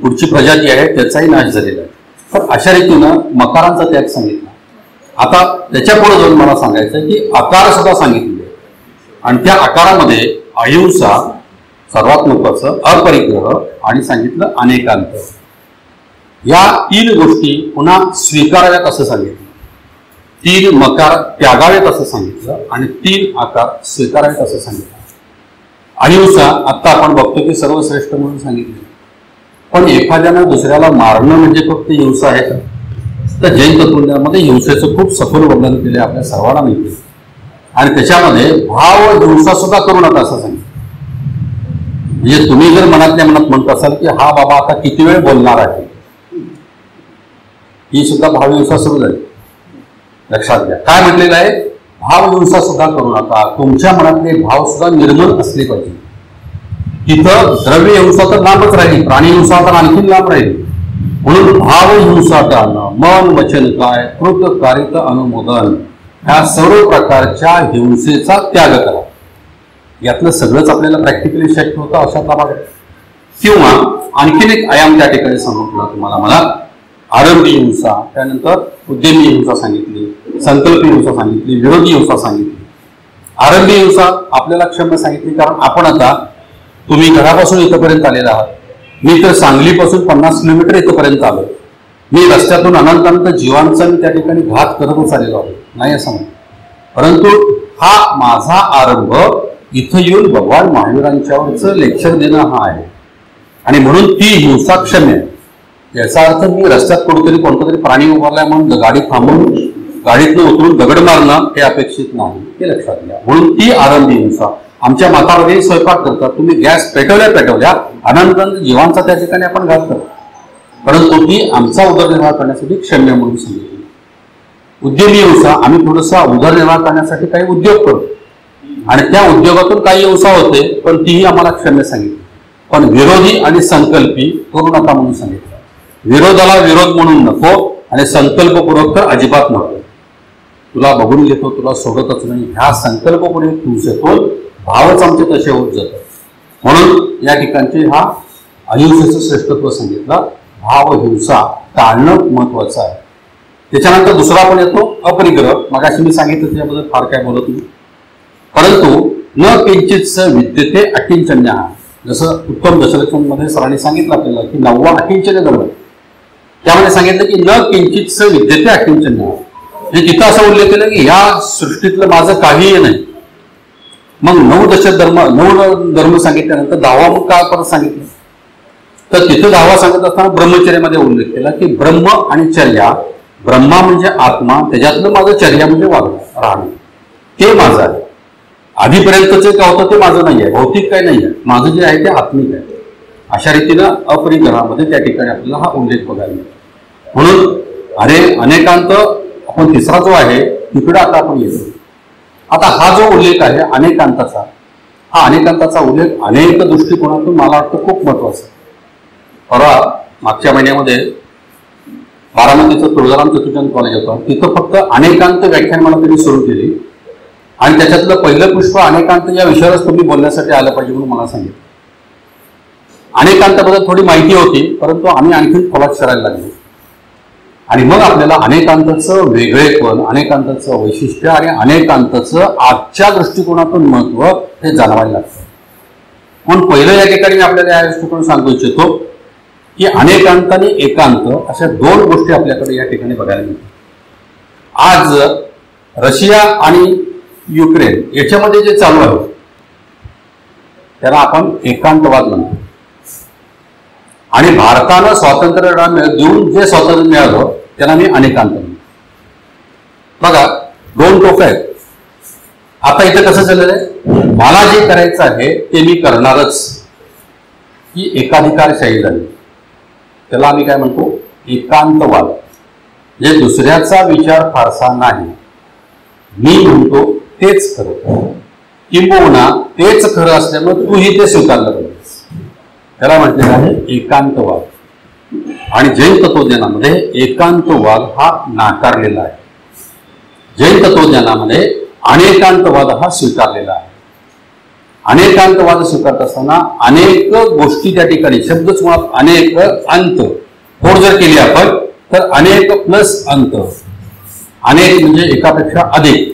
पुढची प्रजाती आहे त्याचाही नाश झालेला आहे. तर अशा रीतीनं मकारांचा त्याग सांगितला. आता त्याच्या पुढे जाऊन मला सांगायचं आहे की आकार सुद्धा सांगितले आणि त्या आकारामध्ये अहिंसा सर्वात महत्वाचं, अपरिग्रह आणि सांगितलं अनेकांत. या 3 गोष्टी पुन्हा स्वीकाराव्यात असं सांगितलं. 3 मकार त्यागावेत असं सांगितलं आणि 3 आकार स्वीकारावेत असं सांगितलं. अहिंसा आत्ता आपण बघतो की सर्वश्रेष्ठ म्हणून सांगितले. पण एखाद्यानं दुसऱ्याला मारणं म्हणजे फक्त हिंसा आहे का? तर जैन तत्त्वज्ञानामध्ये हिंसेचं खूप सखोल वर्णन केले आपल्या सर्वांना माहिती आणि त्याच्यामध्ये भाव हिंसा सुद्धा करू नका असं सांगितलं. म्हणजे तुम्ही जर मनातल्या मनात म्हणत असाल की हा बाबा आता किती वेळ बोलणार आहे, ही सुद्धा भावहिंसा सुरू झाली. लक्षात घ्या काय म्हटलेलं आहे, भावहिंसा सुद्धा करू नका. तुमच्या मनातले भाव सुद्धा निर्मल असले पाहिजे. तिथं द्रव्य हिंसा तर लांबच राहिली, प्राणी हिंसा तर आणखी लांब राहिली. म्हणून भावहिंसा टाळणं, मन वचन काय कृतकारित अनुमोदन, ह्या सर्व प्रकारच्या हिंसेचा त्याग करा. यातलं सगळंच आपल्याला प्रॅक्टिकली शक्य होतं अशा प्रमाणे. किंवा आणखीन एक आयाम त्या ठिकाणी सांगितला तुम्हाला मला, आरंभी हिंसा, त्यानंतर उद्यमी हिंसा सांगितली, संकल्पी हिंसा सांगितली, विरोधी हिंसा सांगितली. आरंभी हिंसा आपल्याला क्षम्य सांगितली कारण आपण आता, तुम्ही घरापासून इथपर्यंत आलेला आहात, मी तर सांगलीपासून 50 किलोमीटर इथपर्यंत आलो. मी रस्त्यातून अनंत जीवांचा मी त्या ठिकाणी घात करतच आलेलो आहे, नाही असं म्हणतो. परंतु हा माझा आरंभ इथं येऊन भगवान महावीरांच्यावरचं लेक्चर देणं हा आहे आणि म्हणून ती हिंसा क्षम्य आहे. याचा अर्थ मी रस्त्यात कुठेतरी कोणता तरी प्राणी उभारलाय म्हणून गाडी थांबवून गाडीतनं उतरून दगड मारणं हे अपेक्षित नाही, हे लक्षात घ्या. म्हणून ती आरंभी हिंसा. आमच्या मातामध्ये स्वयंपाक करतात, तुम्ही गॅस पेटवल्या अनंत जीवांचा त्या ठिकाणी आपण घात करतो, परंतु ती आमचा उदरनिर्वाह करण्यासाठी क्षम्य म्हणून सांगितली. उद्यमी हिंसा, आम्ही थोडासा उदरनिर्वाह करण्यासाठी काही उद्योग करतो आणि त्या उद्योगातून काही हिंसा होते पण तीही आम्हाला क्षम्य सांगितली. पण विरोधी आणि संकल्पी करू नका म्हणून सांगितलं. विरोधाला विरोध म्हणून नको आणि संकल्पपूर्वक तर अजिबात नको. तुला बघून घेतो, तुला सोडतच नाही, ह्या संकल्पपूर्वक हिंसेतून भावच आमचे तसे होत जातात. म्हणून या ठिकाणचे हा अहिंसेचं श्रेष्ठत्व सांगितलं. भाव हिंसा टाळणं महत्वाचं आहे. त्याच्यानंतर दुसरा पण येतो अपरिग्रह. मगाशी मी सांगितलं त्याच्याबद्दल फार काय बोलत नाही, परंतु न किंचित विद्यते अकिंचन्य. जसं उत्तम दशलक्षणमध्ये सरांनी सांगितलं आपल्याला की 9वा अकिंचन्य धर्म, त्यामध्ये सांगितलं की न किंचित विद्यते अकिंचन्य. म्हणजे तिथं असं उल्लेख केलं की ह्या सृष्टीतलं माझं काहीही नाही. मग 9 धर्म सांगितल्यानंतर 10वा मग काय परत सांगितलं, तर तिथं 10वा सांगत असताना ब्रह्मचर्यामध्ये उल्लेख केला की ब्रह्म आणि चर्या, ब्रह्मा म्हणजे आत्मा, त्याच्यातलं माझं चर्या म्हणजे वागणं राहणं, ते माझं आहे. आधीपर्यंतचे काय होतं ते माझं नाही आहे, भौतिक काही नाही आहे, माझं जे आहे ते आत्मिक आहे. अशा रीतीनं अपरिग्रहामध्ये त्या ठिकाणी आपल्याला हा उल्लेख बघायला मिळतो. म्हणून अरे अनेकांत आपण तिसरा जो आहे तिकडे आता आपण येतो. आता हा जो उल्लेख आहे अनेकांताचा, हा अनेकांताचा उल्लेख अनेक दृष्टिकोनातून मला वाटतं खूप महत्वाचा. परवा मागच्या महिन्यामध्ये बारामतीचं तुळजाराम चतुर्चंद कॉलेज होतं, तिथं फक्त अनेकांत व्याख्यानमाला त्यांनी सुरू केली आणि त्याच्यातलं पहिलं पुष्प अनेकांत या विषयावरच तुम्ही बोलण्यासाठी आलं पाहिजे म्हणून मला सांगितलं. अनेकांताबद्दल थोडी माहिती होती परंतु आम्ही आणखी खोलात करायला लागलो आणि मग आपल्याला अनेकांताचं वेगळेपण, अनेकांताचं वैशिष्ट्य आणि अनेकांताचं आजच्या दृष्टिकोनातून महत्व हे जाणवायला लागतं. म्हणून पहिलं या ठिकाणी आपल्याला या दृष्टिकोनातून सांगू इच्छितो की अनेकांत आणि एकांत अशा 2 गोष्टी आपल्याकडे या ठिकाणी बघायला मिळतात. आज रशिया आणि युक्रेन याच्यामध्ये जे चालू आहे त्याला आपण एकांतवाद म्हणतो आणि भारतानं स्वातंत्र्य देऊन जे स्वातंत्र्य मिळालं त्याला मी अनेकांत म्हणतो. बघा 2 टोक आहेत. आता इथं कसं चाललेलं आहे, मला जे करायचं आहे ते मी करणारच, ही एकाधिकारशाही झाली. त्याला आम्ही काय म्हणतो एकांतवाद. जे दुसऱ्याचा विचार फारसा नाही, मी म्हणतो तेच खरं, किंबहुना तेच खरं असल्यामुळे तूही ते स्वीकारलं पाहिजेस. त्याला म्हटलेलं आहे एकांतवाद. आणि जैन तत्वज्ञानामध्ये एकांतवाद हा नाकारलेला आहे. जैन तत्वज्ञानामध्ये अनेकांतवाद हा स्वीकारलेला आहे. अनेकांतवाद स्वीकारत असताना अनेक गोष्टी त्या ठिकाणी शब्दच मुळात अनेक अंत फोड जर केली आपण तर अनेक प्लस अंत. अनेक म्हणजे एकापेक्षा अधिक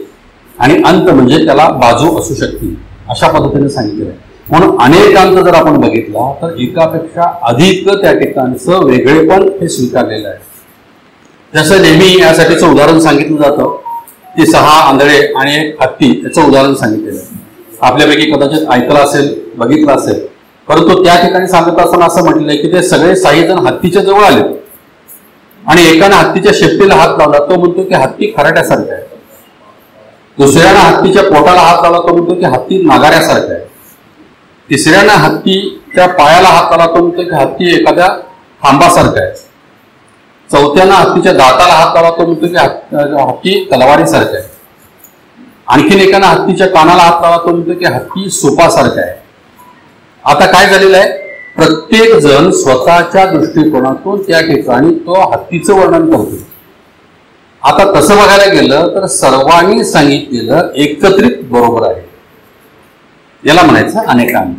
आणि अंत म्हणजे त्याला बाजू असू शकते अशा पद्धतीने सांगितलेलं आहे. म्हणून अनेकांत जर आपण बघितला तर एकापेक्षा अधिक त्या ठिकाणचं वेगळेपण हे स्वीकारलेलं आहे. जसं नेहमी यासाठीचं उदाहरण सांगितलं जातं की 6 आंधळे आणि 1 हत्ती याचं उदाहरण सांगितलेलं आहे. आपल्यापैकी कदाचित ऐकलं असेल, बघितलं असेल, परंतु त्या ठिकाणी सांगत असताना असं म्हटलंय की ते सगळे 6 जण हत्तीच्या जवळ आले आणि एकानं हत्तीच्या शेपटीला हात लावला. तो म्हणतो की हत्ती खराट्यासारखा आहे. दुसऱ्यानं हत्तीच्या पोटाला हात लावला. तो म्हणतो की हत्ती नागाऱ्यासारखा आहे. तिसऱ्यानं हत्तीच्या पायाला हात लावला. तो म्हणतो की हत्ती एखाद्या खांबासारखा आहे. चौथ्यानं हत्तीच्या दाताला हात लावला. तो म्हणतो की हत्ती तलवारीसारखा आहे. आणखीन एकानं हत्तीच्या कानाला हात लावला. तो म्हणतो की हत्ती सोपासारखा आहे. आता काय झालेलं आहे, प्रत्येक जण स्वतःच्या दृष्टिकोनातून त्या ठिकाणी तो हत्तीचं वर्णन करतो. आता तसं बघायला गेलं तर सर्वांनी सांगितलेलं एकत्रित बरोबर आहे. याला म्हणायचं अनेकांत.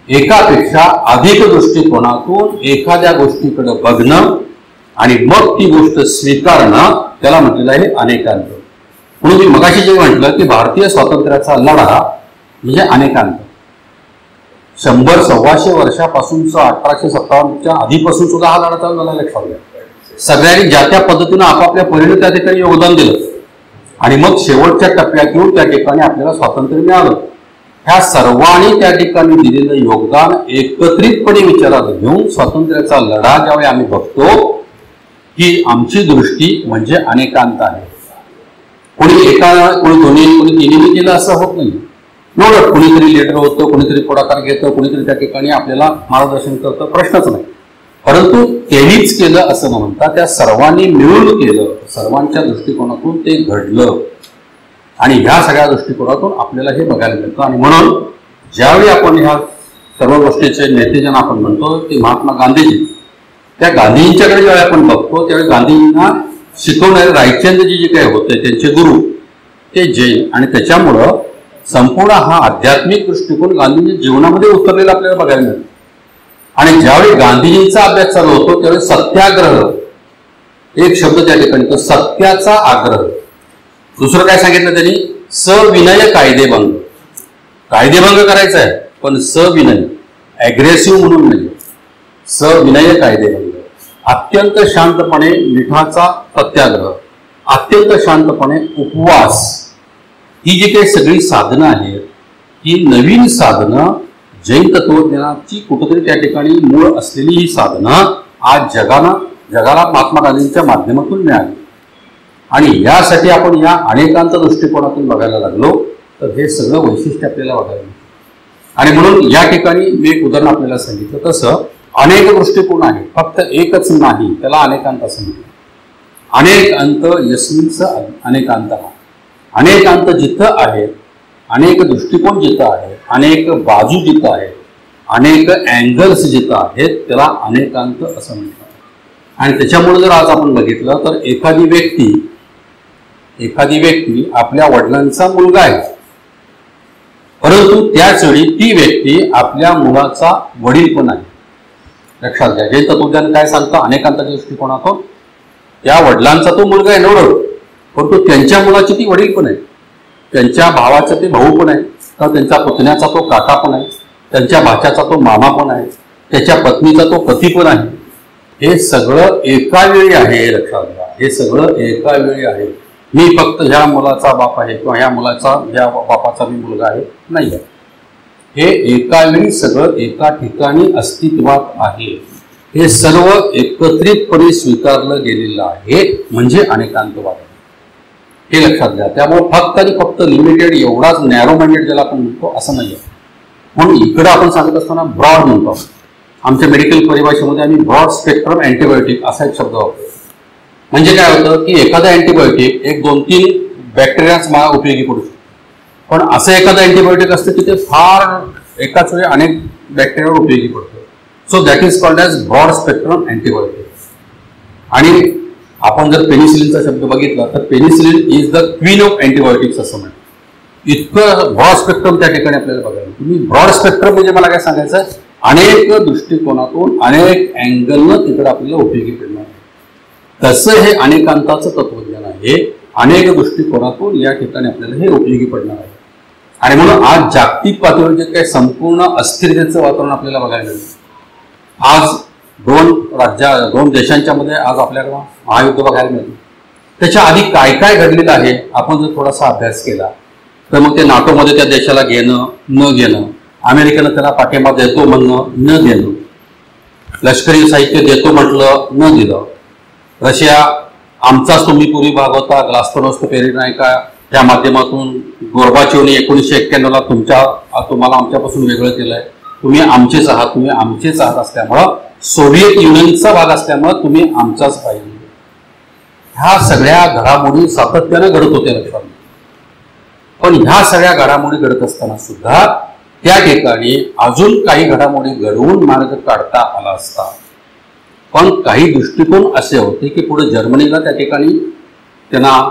एकापेक्षा अधिक दृष्टिकोनातून एखाद्या गोष्टीकडे बघणं आणि मग ती गोष्ट स्वीकारणं त्याला म्हटलेलं आहे अनेकांत. म्हणून मी मगाशी जे म्हटलं की भारतीय स्वातंत्र्याचा लढा म्हणजे अनेकांत. 100-125 वर्षापासूनचा 1857च्या आधीपासून सुद्धा हा लढा चालू झाला. लक्षात घ्या, सगळ्यांनी ज्या त्या पद्धतीनं आपापल्या परीने त्या ठिकाणी योगदान दिलं आणि मग शेवटच्या टप्प्यात येऊन त्या ठिकाणी आपल्याला स्वातंत्र्य मिळालं. ह्या सर्वांनी त्या ठिकाणी दिलेलं योगदान एकत्रितपणे विचारात घेऊन स्वातंत्र्याचा लढा ज्यावेळी आम्ही बघतो की आमची दृष्टी म्हणजे अनेकांत आहे. कोणी एका, कोणी दोन्ही, कोणी तिन्ही केलं असं होत नाही. नवडत कोणीतरी लीडर होतं, कोणीतरी पुढाकार घेतं, कोणीतरी त्या ठिकाणी आपल्याला मार्गदर्शन करतं, प्रश्नच नाही. परंतु त्यांनीच केलं असं न म्हणता त्या सर्वांनी मिळून केलं. सर्वांच्या दृष्टिकोनातून ते घडलं आणि ह्या सगळ्या दृष्टिकोनातून आपल्याला हे बघायला मिळतं. आणि म्हणून ज्यावेळी आपण ह्या सर्व गोष्टीचे नेते ज्यांना आपण म्हणतो ते महात्मा गांधीजी, त्या गांधींच्याकडे ज्यावेळी आपण बघतो त्यावेळी गांधींना शिकवणारे रायचंद्रजी जे काही होते त्यांचे गुरु ते जैन, आणि त्याच्यामुळं संपूर्ण हा आध्यात्मिक दृष्टिकोन गांधींच्या जीवनामध्ये उतरलेला आपल्याला बघायला मिळतो. आणि ज्यावेळी गांधीजींचा अभ्यास चालू होतो त्यावेळी सत्याग्रह एक शब्द त्या ठिकाणी, तो सत्याचा आग्रह. दुसरं काय सांगितलं त्यांनी, सविनय कायदेभंग. कायदेभंग करायचा आहे पण सविनय, अग्रेसिव्ह म्हणून नाही, सविनय कायदेभंग. अत्यंत शांतपणे मिठाचा सत्याग्रह, अत्यंत शांतपणे उपवास. ही जी काही सगळी साधनं आहेत ही नवीन साधनं जैन तत्वज्ञानाची कुठेतरी त्या ठिकाणी मूळ असलेली ही साधनं आज जगाला महात्मा गांधींच्या माध्यमातून मिळाली. आणि यासाठी आपण या अनेकांत दृष्टिकोनातून बघायला लागलो तर हे सगळं वैशिष्ट्य आपल्याला बघायला मिळतं. आणि म्हणून या ठिकाणी मी एक उदाहरण आपल्याला सांगितलं तसं अनेक दृष्टिकोन आहे, फक्त एकच नाही, त्याला अनेकांत असं म्हणतात. अनेक अंत यस्मिंच अनेकांत. अनेक अंत जिथं आहेत, अनेक दृष्टिकोन जिथं आहेत, अनेक बाजू जिथं आहेत, अनेक अँगल्स जिथं आहेत त्याला अनेकांत असं म्हणतात. आणि त्याच्यामुळे जर आज आपण बघितलं तर एखादी व्यक्ती आपल्या वडिलांचा मुलगा आहे, परंतु त्याच वेळी ती व्यक्ती आपल्या मुलाचा वडील पण आहे. लक्षात घ्या, जैन तत्वज्ञान काय सांगतं, अनेकांताच्या दृष्टिकोनातून त्या वडिलांचा तो मुलगा आहे नवड, परंतु त्यांच्या मुलाची ती वडील पण आहे, त्यांच्या भावाचा ते भाऊ पण आहे, तर त्यांच्या पुतण्याचा तो काका पण आहे, त्यांच्या भाच्याचा तो मामा पण आहे, त्याच्या पत्नीचा तो पती पण आहे. हे सगळं एका वेळी आहे. लक्षात घ्या, हे सगळं एका वेळी आहे. मी फक्त ह्या मुलाचा बाप आहे किंवा ह्या बापाचा मी मुलगा आहे नाही आहे. हे एका वेळी सगळं एका ठिकाणी अस्तित्वात आहे. हे सर्व एकत्रितपणे स्वीकारलं गेलेलं आहे म्हणजे अनेकांतवाद. हे लक्षात घ्या. त्यामुळे फक्त आणि फक्त लिमिटेड एवढाच नॅरो माइंडेड ज्याला आपण म्हणतो असं नाही आहे. म्हणून इकडं आपण सांगत असताना ब्रॉड म्हणतो. आमच्या मेडिकल परिभाषेमध्ये आम्ही ब्रॉड स्पेक्ट्रम अँटीबायोटिक असा एक शब्द वापरतो. म्हणजे काय होतं की एखादा अँटीबायोटिक 1-2-3 बॅक्टेरियाच मला उपयोगी पडू शकतो. पण असं एखादं अँटीबायोटिक असतं की ते फार एकाच वेळी अनेक बॅक्टेरियावर उपयोगी पडतं. So that is called as broad spectrum antibiotic. आणि आपण जर पेनिसिलिनचा शब्द बघितला तर penicillin is the queen of antibiotics असं म्हणतात. इतकं ब्रॉड स्पेक्ट्रम त्या ठिकाणी आपल्याला बघायला. तुम्ही ब्रॉड स्पेक्ट्रम म्हणजे मला काय सांगायचं, अनेक दृष्टिकोनातून अनेक अँगलनं तिकडे आपल्याला उपयोगी पडणार आहे. तसं हे अनेकांताचं तत्वज्ञान आहे. अनेक दृष्टिकोनातून या ठिकाणी आपल्याला हे उपयोगी पडणार आहे. आणि म्हणून आज जागतिक पातळीवर जे काही संपूर्ण अस्थिरतेचं वातावरण आपल्याला बघायला मिळतं. आज दोन देशांच्या मध्ये आज आपल्याला महायुद्ध बघायला मिळतं. त्याच्या आधी काय काय घडलेलं आहे आपण जर थोडासा अभ्यास केला तर मग ते नाटोमध्ये त्या देशाला घेणं न घेणं, अमेरिकेनं त्याला पाठिंबा देतो म्हणणं न देणं, लष्करी साहित्य देतो म्हटलं न दिलं, रशिया आमचाच तुम्ही पूर्वी भाग होता, ग्लास्तनोस्त पेरिनायका त्या माध्यमातून गोर्बाचोवने 1991ला तुम्हाला आमच्यापासून वेगळं केलंय, तुम्ही आमचेच आहात असल्यामुळं, सोव्हिएत युनियनचा भाग असल्यामुळं तुम्ही आमचाच पाहिजे. ह्या सगळ्या घडामोडी सातत्यानं घडत होत्या लक्षात. पण ह्या सगळ्या घडामोडी घडत असताना सुद्धा त्या ठिकाणी अजून काही घडामोडी घडवून मार्ग काढता आला असता. पण काही दृष्टिकोन असे होते की पुढे जर्मनीला त्या ठिकाणी त्यांना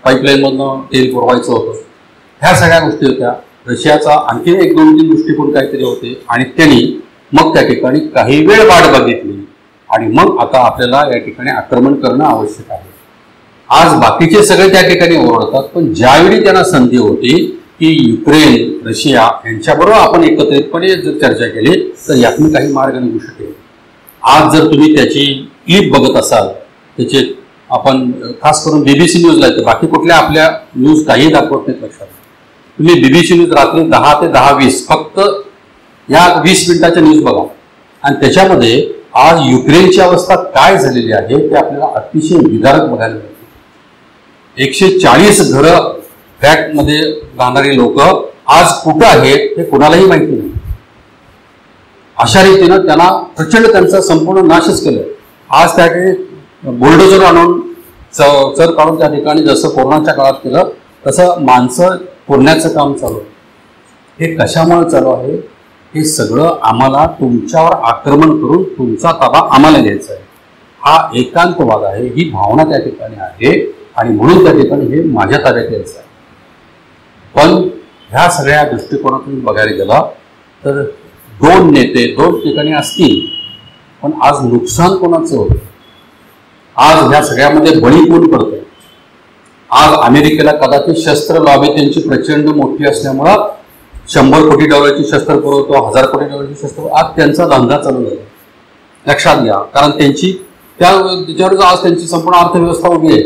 पाईपलाईनमधनं तेल पुरवायचं होतं. ह्या सगळ्या गोष्टी होत्या. रशियाचा आणखी 1-2-3 दृष्टिकोन काहीतरी होते आणि त्यांनी मग त्या ठिकाणी काही वेळ वाट बघितली आणि मग आता आपल्याला या ठिकाणी आक्रमण करणं आवश्यक आहे. आज बाकीचे सगळे त्या ठिकाणी ओरडतात, पण ज्यावेळी त्यांना संधी होती की युक्रेन, रशिया यांच्याबरोबर आपण एकत्रितपणे जर चर्चा केली तर यातून काही मार्ग निघू शकेल. आज जर तुम्ही त्याची क्लिप बघत असाल, त्याचे आपण खास करून BBC न्यूजला येतं, बाकी कुठल्या आपल्या न्यूज काही दाखवत नाहीत लक्षात. तुम्ही BBC न्यूज रात्री 10 ते 10:20 फक्त या 20 मिनिटाच्या न्यूज बघा आणि त्याच्यामध्ये आज युक्रेनची अवस्था काय झालेली आहे ते आपल्याला अतिशय विदारक बघायला मिळते. 140 घरं फ्लॅटमध्ये राहणारी लोक आज कुठं आहेत हे कुणालाही माहिती नाही. अशा रीतीनं त्यांना प्रचंड त्यांचा संपूर्ण नाशच केलं. आज त्या ठिकाणी बुलडोजर आणून चर काढून त्या ठिकाणी जसं कोरोनाच्या काळात केलं तसं माणसं पुरण्याचं काम चालू आहे. हे कशामुळे चालू आहे? हे सगळं आम्हाला तुमच्यावर आक्रमण करून तुमचा ताबा आम्हाला घ्यायचा आहे. हा एकांतवाद आहे, ही भावना त्या ठिकाणी आहे आणि म्हणून त्या ठिकाणी हे माझ्या ताब्यात यायचं आहे. पण ह्या सगळ्या दृष्टिकोनातून बघायला गेला तर 2 नेते 2 ठिकाणी असतील, पण आज नुकसान कोणाचं होतं? आज ह्या सगळ्यामध्ये बळी कोण पडतंय? आज अमेरिकेला कदाचित शस्त्र लॉबी त्यांची प्रचंड मोठी असल्यामुळं $100 कोटी शस्त्र पुरवतो, $1000 कोटी शस्त्र, आज त्यांचा धंदा चालू झाला. लक्षात घ्या, कारण त्याच्यावर आज त्यांची संपूर्ण अर्थव्यवस्था उभी आहे.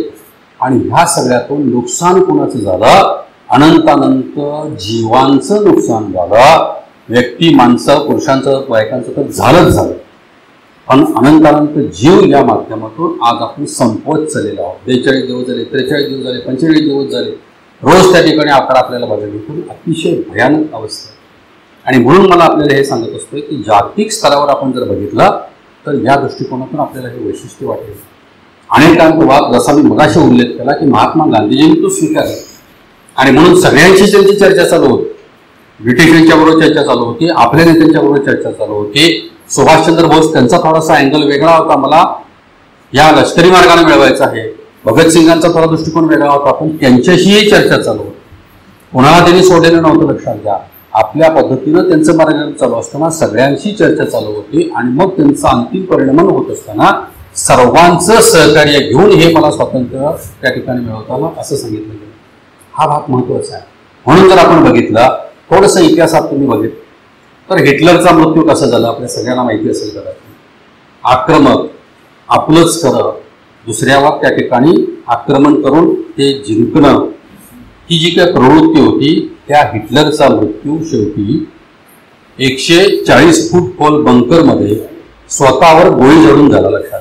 आणि ह्या सगळ्यातून नुकसान कोणाचं झालं? अनंत जीवांचं नुकसान झालं. व्यक्ती, माणसं, पुरुषांचं, बायकांचं तर झालंच झालं, पण अनंत जीव या माध्यमातून आज आपण संपवत चाललेलो आहोत. 42 दिवस झाले, 43 दिवस झाले, 45 दिवस झाले. रोज त्या ठिकाणी आकडा आपल्याला बघायला मिळतो. अतिशय भयानक अवस्था आहे. आणि म्हणून मला आपल्याला हे सांगत असतोय की जागतिक स्तरावर आपण जर बघितलं तर या दृष्टिकोनातून आपल्याला हे वैशिष्ट्य वाटेल. अनेकांतवाद जसा मी मगाशी उल्लेख केला की महात्मा गांधीजींनी तो स्वीकारला आणि म्हणून सगळ्यांची त्यांची चर्चा चालू होती. ब्रिटिशांच्याबरोबर चर्चा चालू होती, आपल्या नेत्यांच्याबरोबर चर्चा चालू होती. सुभाषचंद्र बोस त्यांचा थोडासा अँगल वेगळा होता, मला या लष्करी मार्गाने मिळवायचा आहे. भगतसिंगांचा थोडा दृष्टिकोन वेगळा होता, पण त्यांच्याशीही चर्चा चालू होती. कोणाला त्यांनी सोडलेलं नव्हतं. लक्षात घ्या, आपल्या पद्धतीनं त्यांचं मार्ग चालू असताना सगळ्यांशी चर्चा चालू होती आणि मग त्यांचं अंतिम परिणाम होत असताना सर्वांचं सहकार्य घेऊन हे मला स्वातंत्र्य त्या ठिकाणी मिळवता आलं असं सांगितलं गेलं. हा भाग महत्वाचा आहे. म्हणून जर आपण बघितलं, थोडंसं इतिहासात तुम्ही बघितलं तर हिटलरचा मृत्यू कसा झाला आपल्या सगळ्यांना माहिती असेल. कदाचित आक्रमक, आपलंच खरं, दुसऱ्यावर त्या ठिकाणी आक्रमण करून ते जिंकणं, ही जी काही प्रवृत्ती होती त्या हिटलरचा मृत्यू शेवटी 140 फूट खोल बंकरमध्ये स्वतःवर गोळी झडून झाला. लक्षात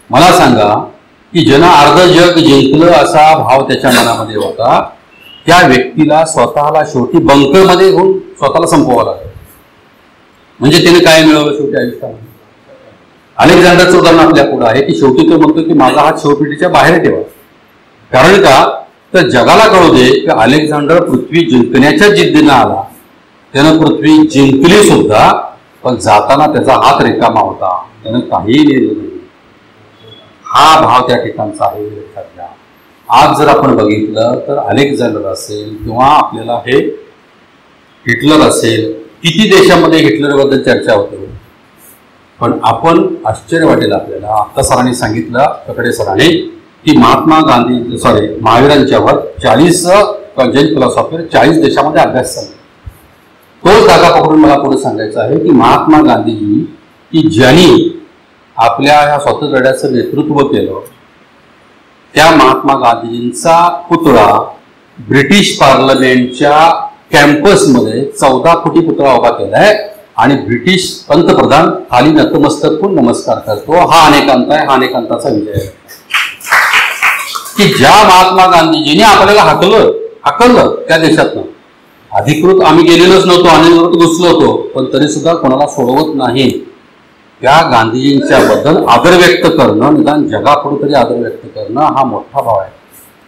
मला सांगा की ज्यानं अर्ध जग जिंकलं असा भाव त्याच्या मनामध्ये होता, त्या व्यक्तीला स्वतःला शेवटी बंकरमध्ये घेऊन स्वतःला संपवावं लागलं. म्हणजे त्याने काय मिळवलं शेवटी आयुष्यामध्ये? अलेक्झांडरचं उदाहरण आपल्या पुढे आहे की शेवटी तो म्हणतो की माझा हात शिवपेटीच्या बाहेर ठेवा. कारण का तर जगाला कळू दे की अलेक्झांडर पृथ्वी जिंकण्याच्या जिद्दीनं आला, त्यानं पृथ्वी जिंकली सुद्धा, पण जाताना त्याचा हात रिकामा होता, त्यानं काहीही लिहिलं नाही. हा भाव त्या ठिकाणचा आहे, लक्षात घ्या. आज जर आपण बघितलं तर अलेक्झांडर असेल किंवा आपल्याला हे हिटलर असेल, किती देशामध्ये हिटलरबद्दल चर्चा होते, पण आपण आश्चर्य वाटेल आपल्याला. आता सरांनी सांगितलं, ककडे सरांनी, की महात्मा गांधी महावीरांच्यावर 40 जैन फिलॉसॉफर 40 देशामध्ये अभ्यास झाला. तोच धागा पकडून मला पुढे सांगायचं आहे की महात्मा गांधीजी की ज्यांनी आपल्या ह्या स्वातंत्र्य लढ्याचं नेतृत्व केलं, त्या महात्मा गांधीजींचा पुतळा ब्रिटिश पार्लमेंटच्या कॅम्पसमध्ये 14 फुटी पुतळा उभा केलाय आणि ब्रिटिश पंतप्रधान खाली नतमस्तक होऊन नमस्कार करतो. हा अनेकांत आहे, हा अनेकांताचा विजय आहे की ज्या महात्मा गांधीजींनी आपल्याला हाकललं त्या देशातनं. अधिकृत आम्ही गेलेलोच नव्हतो, अनधिकृत घुसलो होतो, पण तरी सुद्धा कोणाला सोडवत नाही. त्या गांधीजींच्या बद्दल आदर व्यक्त करणं, निदान जगापुढे तरी आदर व्यक्त करणं, हा मोठा भाव आहे.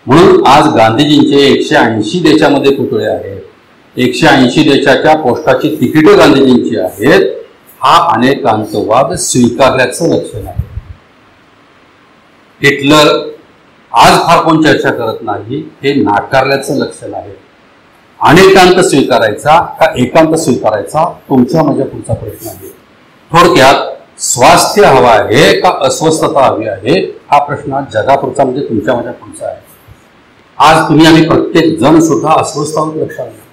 म्हणून आज गांधीजींचे 180 देशामध्ये पुतळे आहेत, 180 देशाच्या पोस्टाची तिकीटं गांधीजींची आहेत. हा अनेकांतवाद स्वीकारल्याचं लक्षण आहे. हिटलर आज फार कोण चर्चा करत नाही, हे नाकारल्याचं लक्षण आहे. अनेकांत स्वीकारायचा का एकांत स्वीकारायचा, तुमचा माझ्या पुढचा प्रश्न आहे. थोडक्यात स्वास्थ्य हवा आहे का अस्वस्थता हवी आहे, हा प्रश्न जगापुढचा म्हणजे तुमच्या माझ्या पुढचा आहे. आज तुम्ही आम्ही प्रत्येक जण सुद्धा अस्वस्थ आहोत, लक्षात घ्या.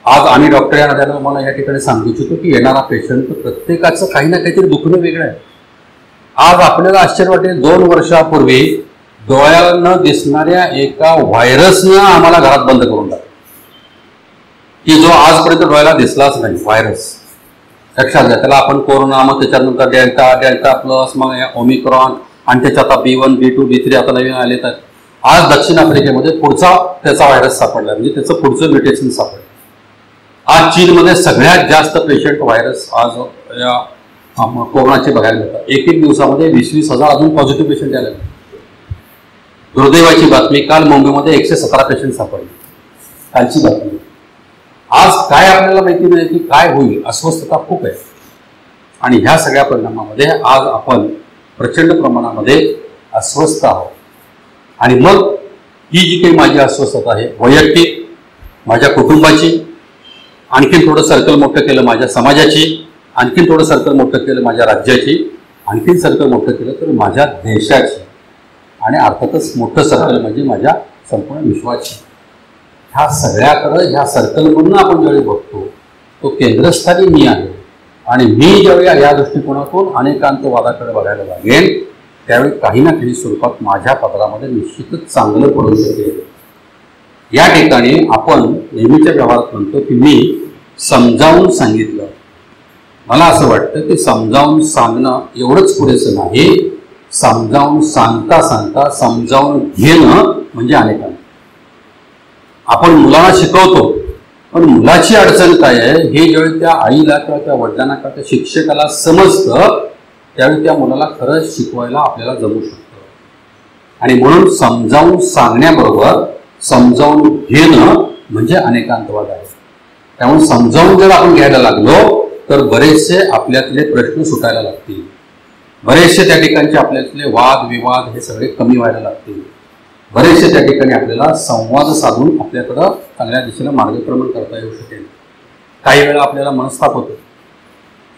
आज आम्ही डॉक्टर या नात्यानं मला या ठिकाणी सांगू इच्छितो की येणारा पेशंट प्रत्येकाचं काही ना काहीतरी दुखणं वेगळं आहे. आज आपल्याला आश्चर्य वाटेल, 2 वर्षापूर्वी डोळ्यानं दिसणाऱ्या एका व्हायरसनं आम्हाला घरात बंद करून टाकलं, की जो आजपर्यंत डोळ्याला दिसलाच नाही, व्हायरस. लक्षात घ्या. त्याला आपण कोरोना, मग त्याच्यानंतर डेल्टा प्लस, मग ओमिक्रॉन, आणि त्याच्यात आता B1, B2, B3 आता नवीन आले. तर आज दक्षिण आफ्रिकेमध्ये पुढचा त्याचा व्हायरस सापडला, म्हणजे त्याचं पुढचं म्युटेशन सापडलं. आज चीनमध्ये सगळ्यात जास्त पेशंट व्हायरस आज या कोरोनाचे बघायला मिळतात. एक दिवसामध्ये 20-20 हजार अजून पॉझिटिव्ह पेशंट आले. दुर्दैवाची बातमी, काल मुंबईमध्ये 117 पेशंट सापडले, कालची बातमी. आज काय आपल्याला माहिती नाही की काय होईल, अस्वस्थता खूप आहे. आणि ह्या सगळ्या परिणामामध्ये आज आपण प्रचंड प्रमाणामध्ये अस्वस्थ आहोत. आणि मग ही जी काही माझी अस्वस्थता आहे, वैयक्तिक माझ्या कुटुंबाची, आणखीन थोडं सर्कल मोठं केलं माझ्या समाजाची, आणखीन थोडं सर्कल मोठं केलं माझ्या राज्याची, आणखीन सर्कल मोठं केलं तर माझ्या देशाची, आणि अर्थातच मोठं सर्कल म्हणजे माझ्या संपूर्ण विश्वाची. ह्या सगळ्याकडं, ह्या सर्कलमधून आपण ज्यावेळी बघतो तो केंद्रस्थानी मी आहे. आणि मी ज्यावेळी या दृष्टिकोनातून अनेकांतवादाकडे बघायला लागेल, त्यावेळी काही ना काही स्वरूपात माझ्या पदरामध्ये निश्चितच चांगलं पडू शकेल. या ठिकाणी आपण नेहमीच्या व्यवहारात म्हणतो की मी समजावून सांगितलं. मला असं वाटतं की समजावून सांगणं एवढंच पुरेसं नाही, समजावून सांगता सांगता समजावून घेणं म्हणजे अनेकांना. आपण मुलांना शिकवतो, पण मुलाची अडचण काय आहे हे ज्यावेळी त्या आईला किंवा त्या वडिलांना किंवा त्या शिक्षकाला समजतं, त्यावेळी त्या मुलाला खरंच शिकवायला आपल्याला जमू शकतं. आणि म्हणून समजावून सांगण्याबरोबर समजावून घेणं म्हणजे अनेकांतवाद आहे. त्यामुळे समजावून जर आपण घ्यायला लागलो तर बरेचसे आपल्यातले प्रश्न सुटायला लागतील, बरेचसे त्या ठिकाणचे आपल्यातले वाद विवाद हे सगळे कमी व्हायला लागतील, बरेचसे त्या ठिकाणी आपल्याला संवाद साधून आपल्याकडं चांगल्या दिशेला मार्गक्रमण करता येऊ शकेल. काही वेळा आपल्याला मनस्ताप होतो,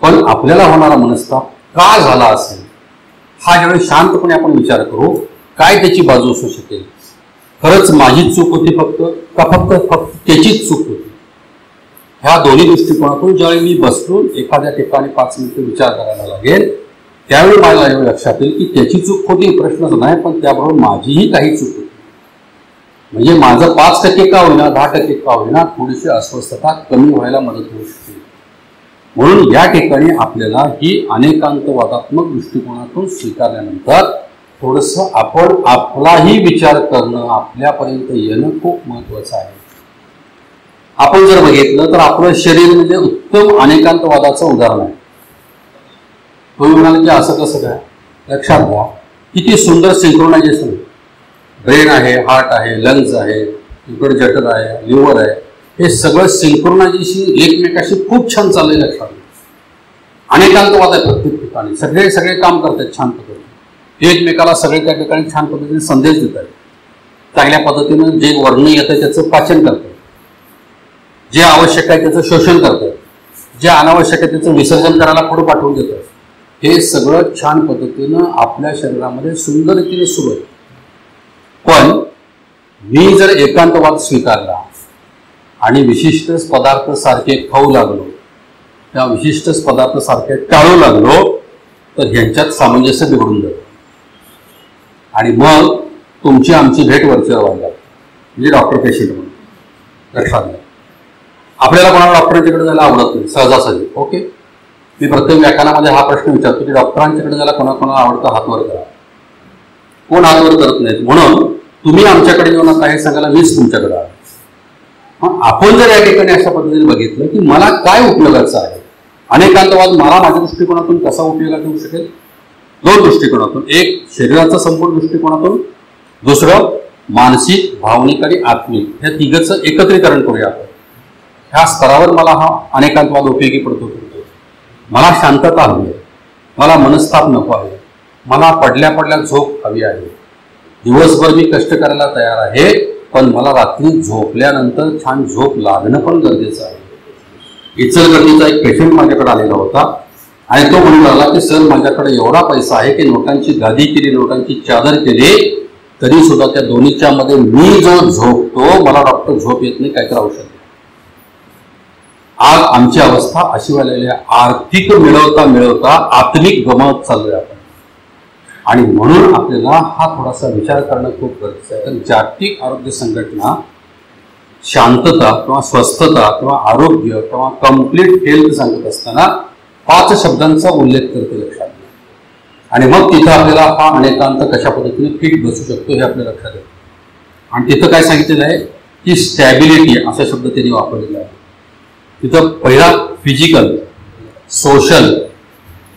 पण आपल्याला होणारा मनस्ताप का झाला असेल हा ज्यावेळी शांतपणे आपण विचार करू, काय त्याची बाजू असू शकेल, खरंच माझीच चूक होती फक्त का फक्त त्याचीच चूक होती, ह्या दोन्ही दृष्टिकोनातून ज्यावेळी मी बसून एखाद्या ठिकाणी 5 मिनिटं विचार करायला लागेल, त्यावेळी मला एवढं लक्षात येईल की त्याची चूक होती प्रश्नच नाही, पण त्याबरोबर माझीही काही चूक होती. म्हणजे माझं 5% का होईना, 10% का होईना, थोडीशी अस्वस्थता कमी व्हायला मदत होऊ शकते. म्हणून या ठिकाणी आपल्याला ही अनेकांतवादात्मक दृष्टिकोनातून स्वीकारल्यानंतर थोडंसं आपण आपलाही विचार करणं, आपल्यापर्यंत येणं खूप महत्त्वाचं आहे. आपण जर बघितलं तर आपलं शरीर म्हणजे उत्तम अनेकांतवादाचं उदाहरण आहे. तुम्ही म्हणाल की असं कसं काय, लक्षात घ्या किती सुंदर सिंक्रोनायझेशन. ब्रेन आहे, हार्ट आहे, लंग्स आहे, इकडे जठर आहे, लिव्हर आहे, हे सगळं सिंक्रोनायझेशन एकमेकाशी खूप छान चाललेलं लक्षात. अनेकांतवाद आहे प्रत्येक ठिकाणी, सगळे काम करतात छान पद्धतीने, एकमेकाला सगळे त्या ठिकाणी छान पद्धतीने संदेश देत आहेत, चांगल्या पद्धतीनं जे वर्ण येतं त्याचं पाचन करतात, जे आवश्यक आहे त्याचं शोषण करतात, जे अनावश्यक आहे त्याचं विसर्जन करायला पुढे पाठवून देतात. हे सगळं छान पद्धतीनं आपल्या शरीरामध्ये सुंदर रीतीने सुरू आहे. पण मी जर एकांतवाद स्वीकारला आणि विशिष्ट पदार्थ सारखे खाऊ लागलो, त्या विशिष्ट पदार्थ सारखे टाळू लागलो, तर ह्यांच्यात सामंजस्य बिघडून जातं आणि मग तुमची आमची भेट वरचेवर व्हायला, म्हणजे डॉक्टर पेशंट म्हणून. लक्षात घ्या, आपल्याला कोणाला डॉक्टरांच्याकडे जायला आवडत नाही सहजासहजी. ओके, मी प्रत्येक व्याख्यानामध्ये हा प्रश्न विचारतो की डॉक्टरांच्याकडे जायला कोणाकोणाला आवडतं हात वर करा. कोण हात वर करत नाहीत, म्हणून तुम्ही आमच्याकडे येऊ नका हे सांगायला मीच तुमच्याकडे आलो. मग आपण जर या ठिकाणी अशा पद्धतीने बघितलं की मला काय उपयोगाचं आहे, अनेकांतवाद मला माझ्या दृष्टिकोनातून कसा उपयोगात येऊ शकेल, दोन दृष्टिकोनातून, एक शरीराचा संपूर्ण दृष्टिकोनातून, दुसरं मानसिक, भावनिक आणि आत्मिक, ह्या तिघांचं एकत्रीकरण करूया आपण. ह्या स्तरावर मला हा अनेकांतवाद उपयोगी पडतो. मला शांतता हवी आहे, मला मनस्ताप नको आहे, मला पडल्या झोप हवी आहे, दिवसभर मी कष्ट करायला तयार आहे, पण मला रात्री झोपल्यानंतर छान झोप लागणं पण गरजेचं आहे. इचलकरंजीचा एक पेशंट माझ्याकडे आलेला होता आणि तो म्हणून लागला की सर माझ्याकडे एवढा पैसा आहे की नोटांची गादी केली, नोटांची चादर केली, तरी सुद्धा त्या दोन्हीच्या मध्ये मी जो झोपतो मला डॉक्टर झोप येत नाही, काहीतरी औषध. आज आमची अवस्था अशी व्हायला आहे, आर्थिक मिळवता आत्मिक गमावत चाललोय आपण. आणि म्हणून आपल्याला हा थोडासा विचार करणं खूप गरजेचं आहे. कारण जागतिक आरोग्य संघटना शांतता किंवा स्वस्थता किंवा आरोग्य किंवा कम्प्लीट हेल्थ सांगत असताना 5 शब्दांचा उल्लेख करते लक्षात. आणि मग तिथं आपल्याला हा अनेकांत कशा पद्धतीने फिट बसू शकतो हे आपल्या लक्षात येतं. आणि तिथं काय सांगितलेलं आहे की स्टॅबिलिटी असा शब्द त्यांनी वापरलेला आहे. तिथं पहिला physical, social,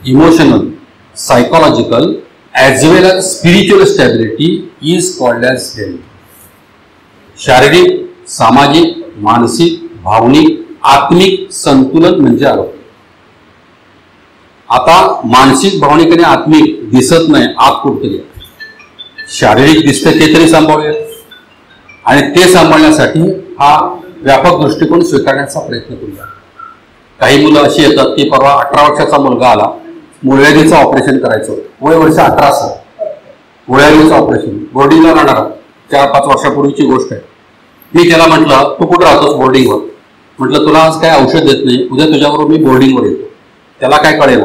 emotional, psychological as well as spiritual stability is called as health. शारीरिक, सामाजिक, मानसिक, भावनिक, आत्मिक संतुलन म्हणजे आरोग्य. आता मानसिक, भावनिक आणि आत्मिक दिसत नाही, आत कुठतरी. शारीरिक दिसतं ते तरी सांभाळूया आणि ते सांभाळण्यासाठी हा व्यापक दृष्टिकोन स्वीकारण्याचा प्रयत्न करूया. काही मुलं अशी येतात की परवा 18 वर्षाचा मुलगा आला, मुळव्याधीचं ऑपरेशन करायचं, वय वर्ष 18 असेल, मुळव्याधीचं ऑपरेशन, बोर्डिंगला राहणार, 4-5 वर्षापूर्वीची गोष्ट आहे. मी त्याला म्हटलं तू कुठं राहतोस, बोर्डिंगवर. म्हटलं तुला आज काय औषध देत नाही, उद्या तुझ्याबरोबर मी बोर्डिंगवर येतो. त्याला काय कळेल.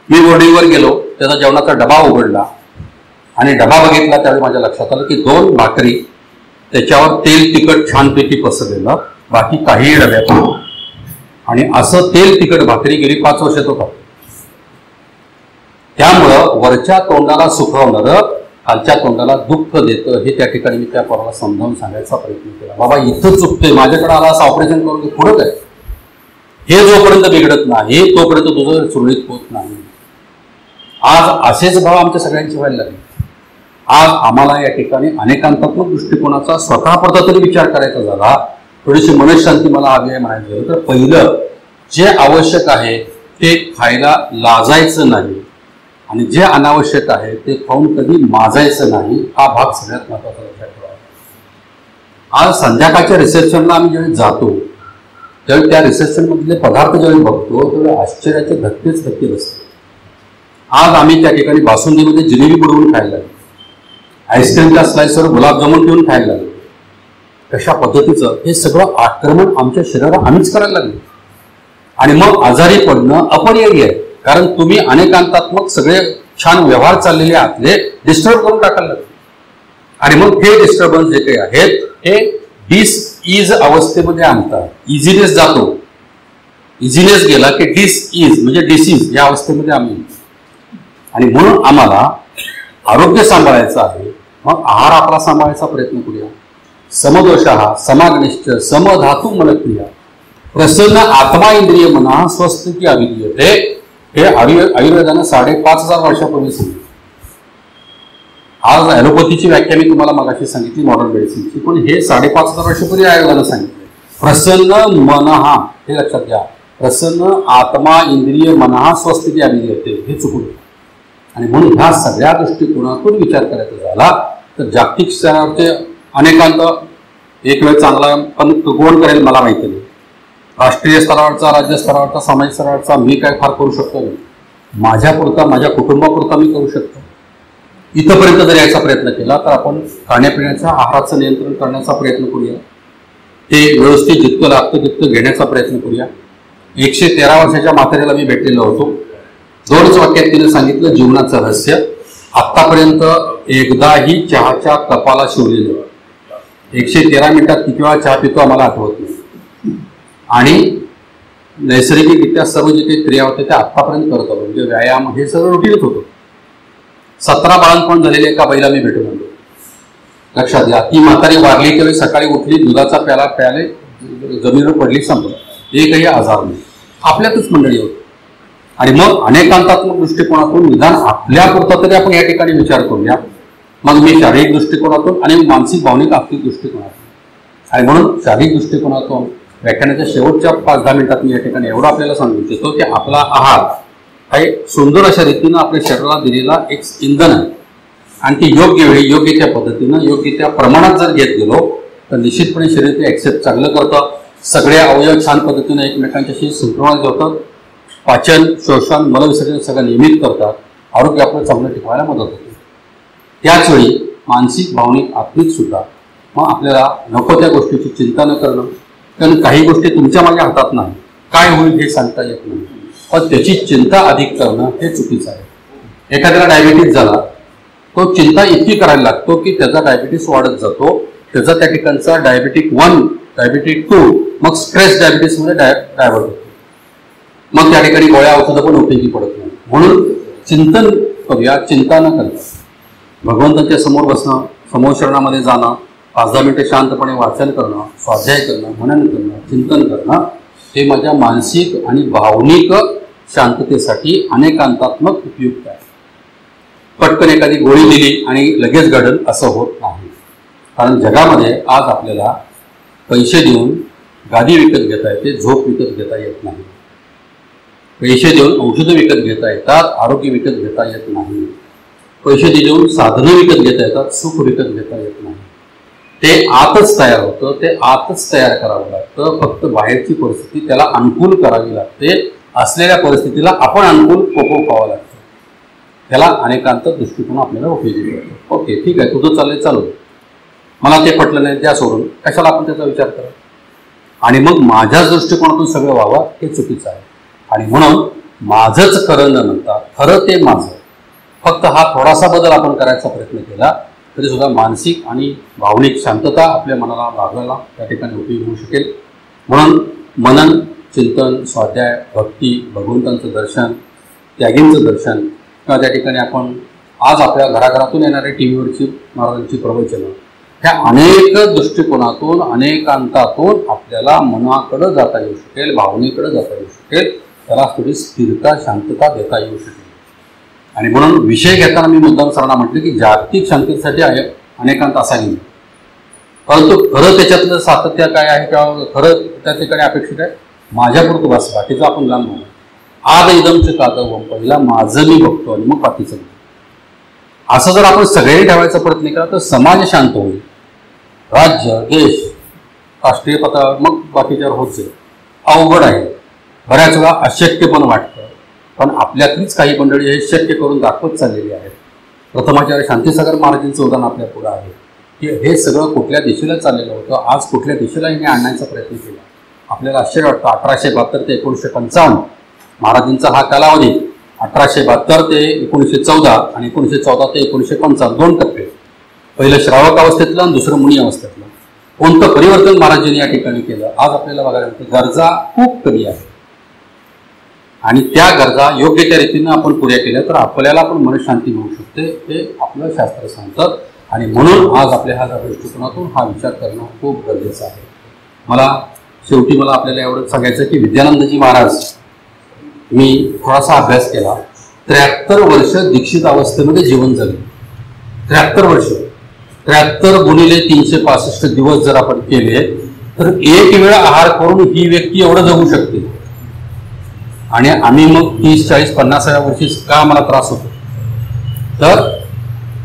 मी बोर्डिंगवर गेलो, त्याचा जेवणाचा डबा उघडला आणि डबा बघितला, त्यावेळी माझ्या लक्षात आलं की 2 भाकरी, त्याच्यावर तेल तिखट छानपैकी पसरलेलं, बाकी काहीही डब्यात. आणि असं तेल तिखट भाकरी गेली 5 वर्षात होता. त्यामुळं वरच्या तोंडाला सुखवणारं खालच्या तोंडाला दुःख देतं, हे त्या ठिकाणी मी त्या पोराला समजावून सांगायचा प्रयत्न केला. बाबा इथं चुकतोय, माझ्याकडे आला असं ऑपरेशन करून पुढं काय, हे जोपर्यंत बिघडत नाही तोपर्यंत तुझं सुरळीत होत नाही. आज असेच भाव आमच्या सगळ्यांची व्हायला लागले. आज आम्हाला या ठिकाणी अनेकांतात्मक दृष्टिकोनाचा स्वतःपुरता तरी विचार करायचा झाला. थोडीशी मनशांती मला हवी आहे म्हणायचं तर पहिलं जे आवश्यक आहे ते खायला लाजायचं नाही आणि जे अनावश्यक आहे ते खाऊन कधी माजायचं नाही, हा भाग सगळ्यात महत्त्वाचा लक्षात ठेवा. आज संध्याकाळच्या रिसेप्शनला आम्ही ज्यावेळी जातो त्यावेळी त्या रिसेप्शनमधले पदार्थ ज्यावेळी बघतो त्यावेळी आश्चर्याचे धक्केच धक्के बसते. आज आम्ही त्या ठिकाणी बासुंदीमध्ये जिलेबी बुडवून खायला लागलो, आईस्क्रीमच्या स्लाइसवर गुलाबजामुन ठेवून खायला लागलो. कशा पद्धतीचं हे सगळं आक्रमण आमच्या शरीराला आम्हीच करायला लागलो. आणि मग आजारी पडणं अपरिहार्य आहे, कारण तुम्ही अनेकांतात्मक सगळे छान व्यवहार चाललेले आतले डिस्टर्ब करून टाकायला लागले. आणि मग हे डिस्टर्बन्स जे काही आहेत हे डिस इज अवस्थेमध्ये आणतात. इझिनेस जातो, इझिनेस गेला की डिस इज म्हणजे डिसीज या अवस्थेमध्ये आम्ही. आणि म्हणून आम्हाला आरोग्य सांभाळायचं आहे, मग आहार आपला सांभाळायचा प्रयत्न करूया. समदोषः समाग्निश्च समधातू मनक्रिया प्रसन्न आत्मा इंद्रिय मना स्वस्थ की अविद्यते, हे आयुर्वेदानं 5,500 वर्षापूर्वी सांगितलं. आज ॲलोपॅथीची व्याख्या मी तुम्हाला मगाशी सांगितली मॉडर्न मेडिसिनची, पण हे 5,500 वर्षापूर्वी आयोगानं सांगितलं. प्रसन्न मनहा, हे लक्षात घ्या, प्रसन्न आत्मा इंद्रिय मनहा स्वस्थिती अभियते, हे चुकून. आणि म्हणून ह्या सगळ्या दृष्टिकोनातून विचार करायचा झाला तर जागतिक स्तरावरचे अनेकांत एक वेळ चांगला पण कोण करेल मला माहिती नाही. राष्ट्रीय स्तरावरचा, राज्य स्तरावरचा, सामाजिक स्तरावरचा मी काय फार करू शकतो नाही. माझ्यापुरता, माझ्या कुटुंबापुरता मी करू शकतो. इथंपर्यंत जर यायचा प्रयत्न केला तर आपण खाण्यापिण्याच्या आहाराचं नियंत्रण करण्याचा प्रयत्न करूया. ते व्यवस्थित जितकं लागतं तितकं घेण्याचा प्रयत्न करूया. 113 वर्षाच्या म्हाताऱ्याला मी भेटलेलो होतो. 2च वाक्यात तिने सांगितलं जीवनाचं रहस्य. आत्तापर्यंत एकदाही चहाच्या कपाला शिवलेलं. 113 मिनिटात किती वेळा चहा पितो आम्हाला आठवत नाही. आणि नैसर्गिकरित्या सर्व जे काही क्रिया होते त्या आत्तापर्यंत करत होतो. म्हणजे व्यायाम हे सगळं रुटीनच होतं. 17 बाळंतपण झालेले एका बाईला मी भेटून आलो. लक्षात घ्या, ती म्हातारी वारली त्यावेळी सकाळी उठली, दुधाचा प्याला प्याले, जमिनीवर पडली, संपलं. एकही आजार नाही. आपल्यातच मंडळी होती. आणि मग अनेकांतात्मक दृष्टिकोनातून निदान आपल्यापुरता तरी आपण या ठिकाणी विचार करूया. मग मी शारीरिक दृष्टिकोनातून आणि मानसिक भावनिक आर्थिक दृष्टिकोनातून, आणि म्हणून शारीरिक दृष्टिकोनातून व्याख्यानाच्या शेवटच्या 5-10 मिनिटात मी या ठिकाणी एवढं आपल्याला सांगू इच्छितो की आपला आहार हा एक सुंदर अशा रीतीनं आपल्या शरीराला दिलेला एक इंधन आहे. आणि ती योग्य वेळी, योग्य त्या पद्धतीनं, योग्य त्या प्रमाणात जर घेत गेलो तर निश्चितपणे शरीर ते ॲक्सेप्ट चांगलं करतं. सगळे अवयव छान पद्धतीनं एकमेकांच्याशी सिंक्रोनाइज होतात. पाचन, शोषण, मलविसर्जन सगळं नियमित करतात. आरोग्य आपलं चांगलं टिकवायला मदत होते. त्याचवेळी मानसिक, भावनिक, आत्मिक सुद्धा मग आपल्याला नको त्या गोष्टीची चिंता न करणं. कारण काही गोष्टी तुमच्या माझ्या हातात नाही, काय होईल हे सांगता येत नाही, पण त्याची चिंता अधिक करणं हे चुकीचं आहे. एखाद्याला डायबिटीज झाला, तो चिंता इतकी करायला लागतो की त्याचा डायबिटीस वाढत जातो. त्याचा त्या ठिकाणचा डायबिटिक 1, डायबिटिक 2, मग स्ट्रेस डायबिटीसमध्ये डायव्हर्ट होतो. मग त्या ठिकाणी गोळ्या औषधं पण उपयोगी पडत नाही. म्हणून चिंतन करूया, चिंता न करता भगवंतांच्या समोर बसणं, समोरशरणामध्ये जाणं, 5-10 मिनिटे शांतपणे वाचन करणं, स्वाध्याय करणं, मनन करणं, चिंतन करणं हे माझ्या मानसिक आणि भावनिक शांततेसाठी अनेकांतात्मक उपयुक्त आहे. पटकन एखादी गोळी दिली आणि लगेच घडल असं होत नाही. कारण जगामध्ये आज आपल्याला पैसे देऊन गादी विकत घेता येते, झोप विकत घेता येत नाही. पैसे देऊन औषधं विकत घेता येतात, आरोग्य विकत घेता येत नाही. पैसे देऊन साधनं विकत घेता येतात, सुख विकत घेता येत नाही. ते आतच तयार होतं, ते आतच तयार करावं लागतं. फक्त बाहेरची परिस्थिती त्याला अनुकूल करावी लागते. असलेल्या परिस्थितीला आपण अनुकूल पाहावं लागतं. त्याला अनेकांत दृष्टिकोन आपल्याला उपयोगी पडतो. ओके, ठीक आहे, तुझं चाललंय, चालू, मला ते पटलं नाही, त्या सोडून कशाला आपण त्याचा विचार करा. आणि मग माझ्याच दृष्टिकोनातून सगळं व्हावं हे चुकीचं आहे. आणि म्हणून माझंच खरं न म्हणता खरं ते माझं, फक्त हा थोडासा बदल आपण करायचा प्रयत्न केला तरी सुद्धा मानसिक आणि भावनिक शांतता आपल्या मनाला लाभवायला त्या ठिकाणी उपयोग होऊ शकेल. म्हणून मनन, चिंतन, स्वाध्याय, भक्ती, भगवंतांचं दर्शन, त्यागींचं दर्शन, किंवा त्या ठिकाणी आपण आज आपल्या घराघरातून येणारे टी व्हीवरची महाराजांची प्रवचनं, ह्या अनेक दृष्टिकोनातून, अनेकांतातून आपल्याला मनाकडं जाता येऊ शकेल, भावनेकडं जाता येऊ शकेल. त्याला थोडी स्थिरता, शांतता देता येऊ शकेल. आणि म्हणून विषय घेताना मी मुद्दाम सरांना म्हटलं की जागतिक शांततेसाठी अनेकांत असावी, परंतु खरं त्याच्यातलं सातत्य काय आहे किंवा खरं त्या ठिकाणी अपेक्षित आहे माझ्यापुरतं बस, बाकीचं आपण लांब बघू. आज इदमचं कादवम, पहिला माझं मी बघतो आणि मग बाकीचं बघतो. असं जर आपण सगळे ठेवायचा प्रयत्न केला तर समाज शांत होईल. राज्य, देश, राष्ट्रीय पातळीवर मग बाकीच्यावर होत जाईल. अवघड आहे, बऱ्याच वेळा अशक्य पण वाटतं. पण आपल्यातलीच काही मंडळी हे शक्य करून दाखवत चाललेली आहेत. प्रथमाचार्य शांतीसागर महाराजांचं उदाहरण आपल्या पुढे आहे की हे सगळं कुठल्या दिशेला चाललेलं होतं, आज कुठल्या दिशेला हिने आणण्याचा प्रयत्न केला. आपल्याला आश्चर्य वाटतं. 1872 ते 1955 महाराजांचा हा कालावधी, 1872 ते 1914 आणि 1914 ते 1955 2 टप्पे. पहिलं श्रावक अवस्थेतलं आणि दुसरं मुनी अवस्थेतलं. कोणतं परिवर्तन महाराजांनी या ठिकाणी केलं आज आपल्याला बघायला मिळतं. गरजा खूप कमी आहे आणि त्या गरजा योग्य त्या रीतीनं आपण पुऱ्या केल्या तर आपल्याला पण मनशांती मिळू शकते, हे आपलं शास्त्र सांगतं. आणि म्हणून आज आपल्या ह्या दृष्टिकोनातून हा विचार करणं खूप गरजेचं आहे. शेवटी मला आपल्याला एवढंच सांगायचं की विद्यानंदजी महाराज, मी थोडासा अभ्यास केला, 73 वर्ष दीक्षित अवस्थेमध्ये जीवन जगले. 73 वर्ष, 73 गुणिले 365 दिवस जर आपण केले तर एक वेळा आहार करून ही व्यक्ती एवढं जगू शकते. आणि आम्ही मग 30, 40, 50व्या वर्षी का आम्हाला त्रास होतो? तर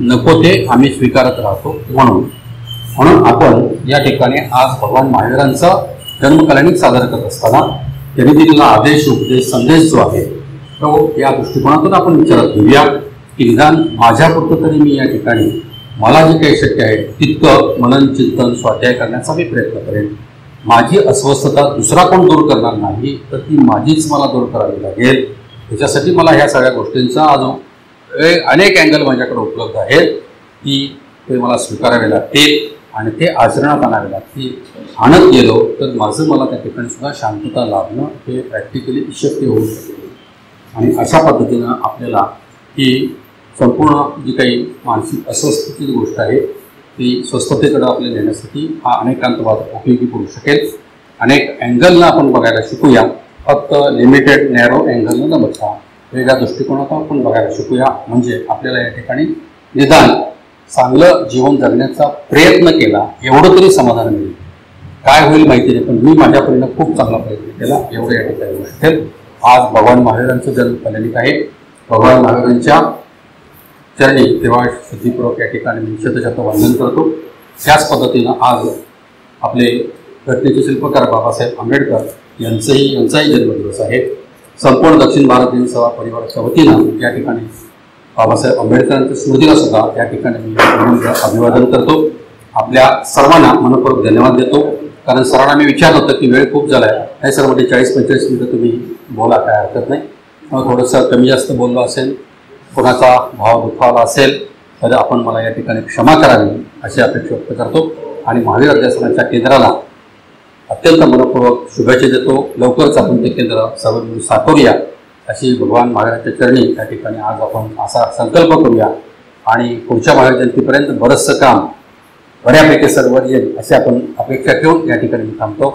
नको ते आम्ही स्वीकारत राहतो. म्हणून आपण या ठिकाणी आज भगवान महावीरांचा जन्मकल्याणिक सादर करत असताना त्यांनी दिलेला आदेश, उपदेश, संदेश जो आहे तो या दृष्टिकोनातून आपण विचारात घेऊया की निदान माझ्यापुरतं तरी मी या ठिकाणी मला जे काही शक्य आहे तितकं मनन, चिंतन, स्वाध्याय करण्याचा मी प्रयत्न करेन. माझी अस्वस्थता दुसरा कोण दूर करणार नाही, तर ती माझीच मला दूर करावी लागेल. त्याच्यासाठी मला ह्या सगळ्या गोष्टींचा अजून अनेक अँगल माझ्याकडे उपलब्ध आहेत की ते मला स्वीकारावे लागतील आणि ते आचरणात आणावे लागतील. आणत गेलो तर मला त्या ठिकाणी सुद्धा शांतता लाभणं हे प्रॅक्टिकली शक्य होऊ शकेल. आणि अशा पद्धतीनं आपल्याला ही संपूर्ण जी काही मानसिक अस्वस्थतेची गोष्ट आहे ती स्वस्थतेकडे आपल्याला नेण्यासाठी हा अनेकांतवाद उपयोगी पडू शकेल. अनेक अँगलनं आपण बघायला शिकूया. फक्त लिमिटेड नॅरो अँगलनं न बघता वेगळ्या दृष्टिकोनातून आपण बघायला शिकूया. म्हणजे आपल्याला या ठिकाणी निदान चांगलं जीवन जगण्याचा प्रयत्न केला एवढं तरी समाधान मिळेल. काय होईल माहिती नाही, पण मी माझ्या परीने खूप चांगला प्रयत्न केला एवढं या ठिकाणी होऊ शकेल. आज भगवान महावीरांचं जन्मकल्याणिक आहे. भगवान महावीरांच्या चरणी तेव्हा शुद्धीपूर्वक या ठिकाणी मी शतशत वंदन करतो. त्याच पद्धतीनं आज आपले घटनेचे शिल्पकार बाबासाहेब आंबेडकर यांचाही जन्मदिवस आहे. संपूर्ण दक्षिण भारत दिन सेवा परिवाराच्या वतीनं या ठिकाणी बाबासाहेब आंबेडकरांच्या स्मृतीला सुद्धा या ठिकाणी मी अभिवादन करतो. आपल्या सर्वांना मनपूर्वक धन्यवाद देतो. कारण सरांना मी विचारलं होतं की वेळ खूप झाला आहे, नाही सर म्हणजे 40-45 मिनिटं तुम्ही बोला, काय हरकत नाही. मग थोडंसं कमी जास्त बोललो असेल, कोणाचा भाव दुखावला असेल तर आपण मला या ठिकाणी क्षमा करावी अशी अपेक्षा व्यक्त करतो. आणि महावीर अध्यासनाच्या केंद्राला अत्यंत मनपूर्वक शुभेच्छा देतो. लवकरच आपण ते केंद्र सर्व मिळून साकारूया अशी भगवान महावीरांच्या चरणी या ठिकाणी आज आपण असा संकल्प करूया. आणि पुढच्या महावीर जयंतीपर्यंत बरंचसं काम बऱ्यापैकी सर्व येईल अशी आपण अपेक्षा ठेवून या ठिकाणी मी थांबतो.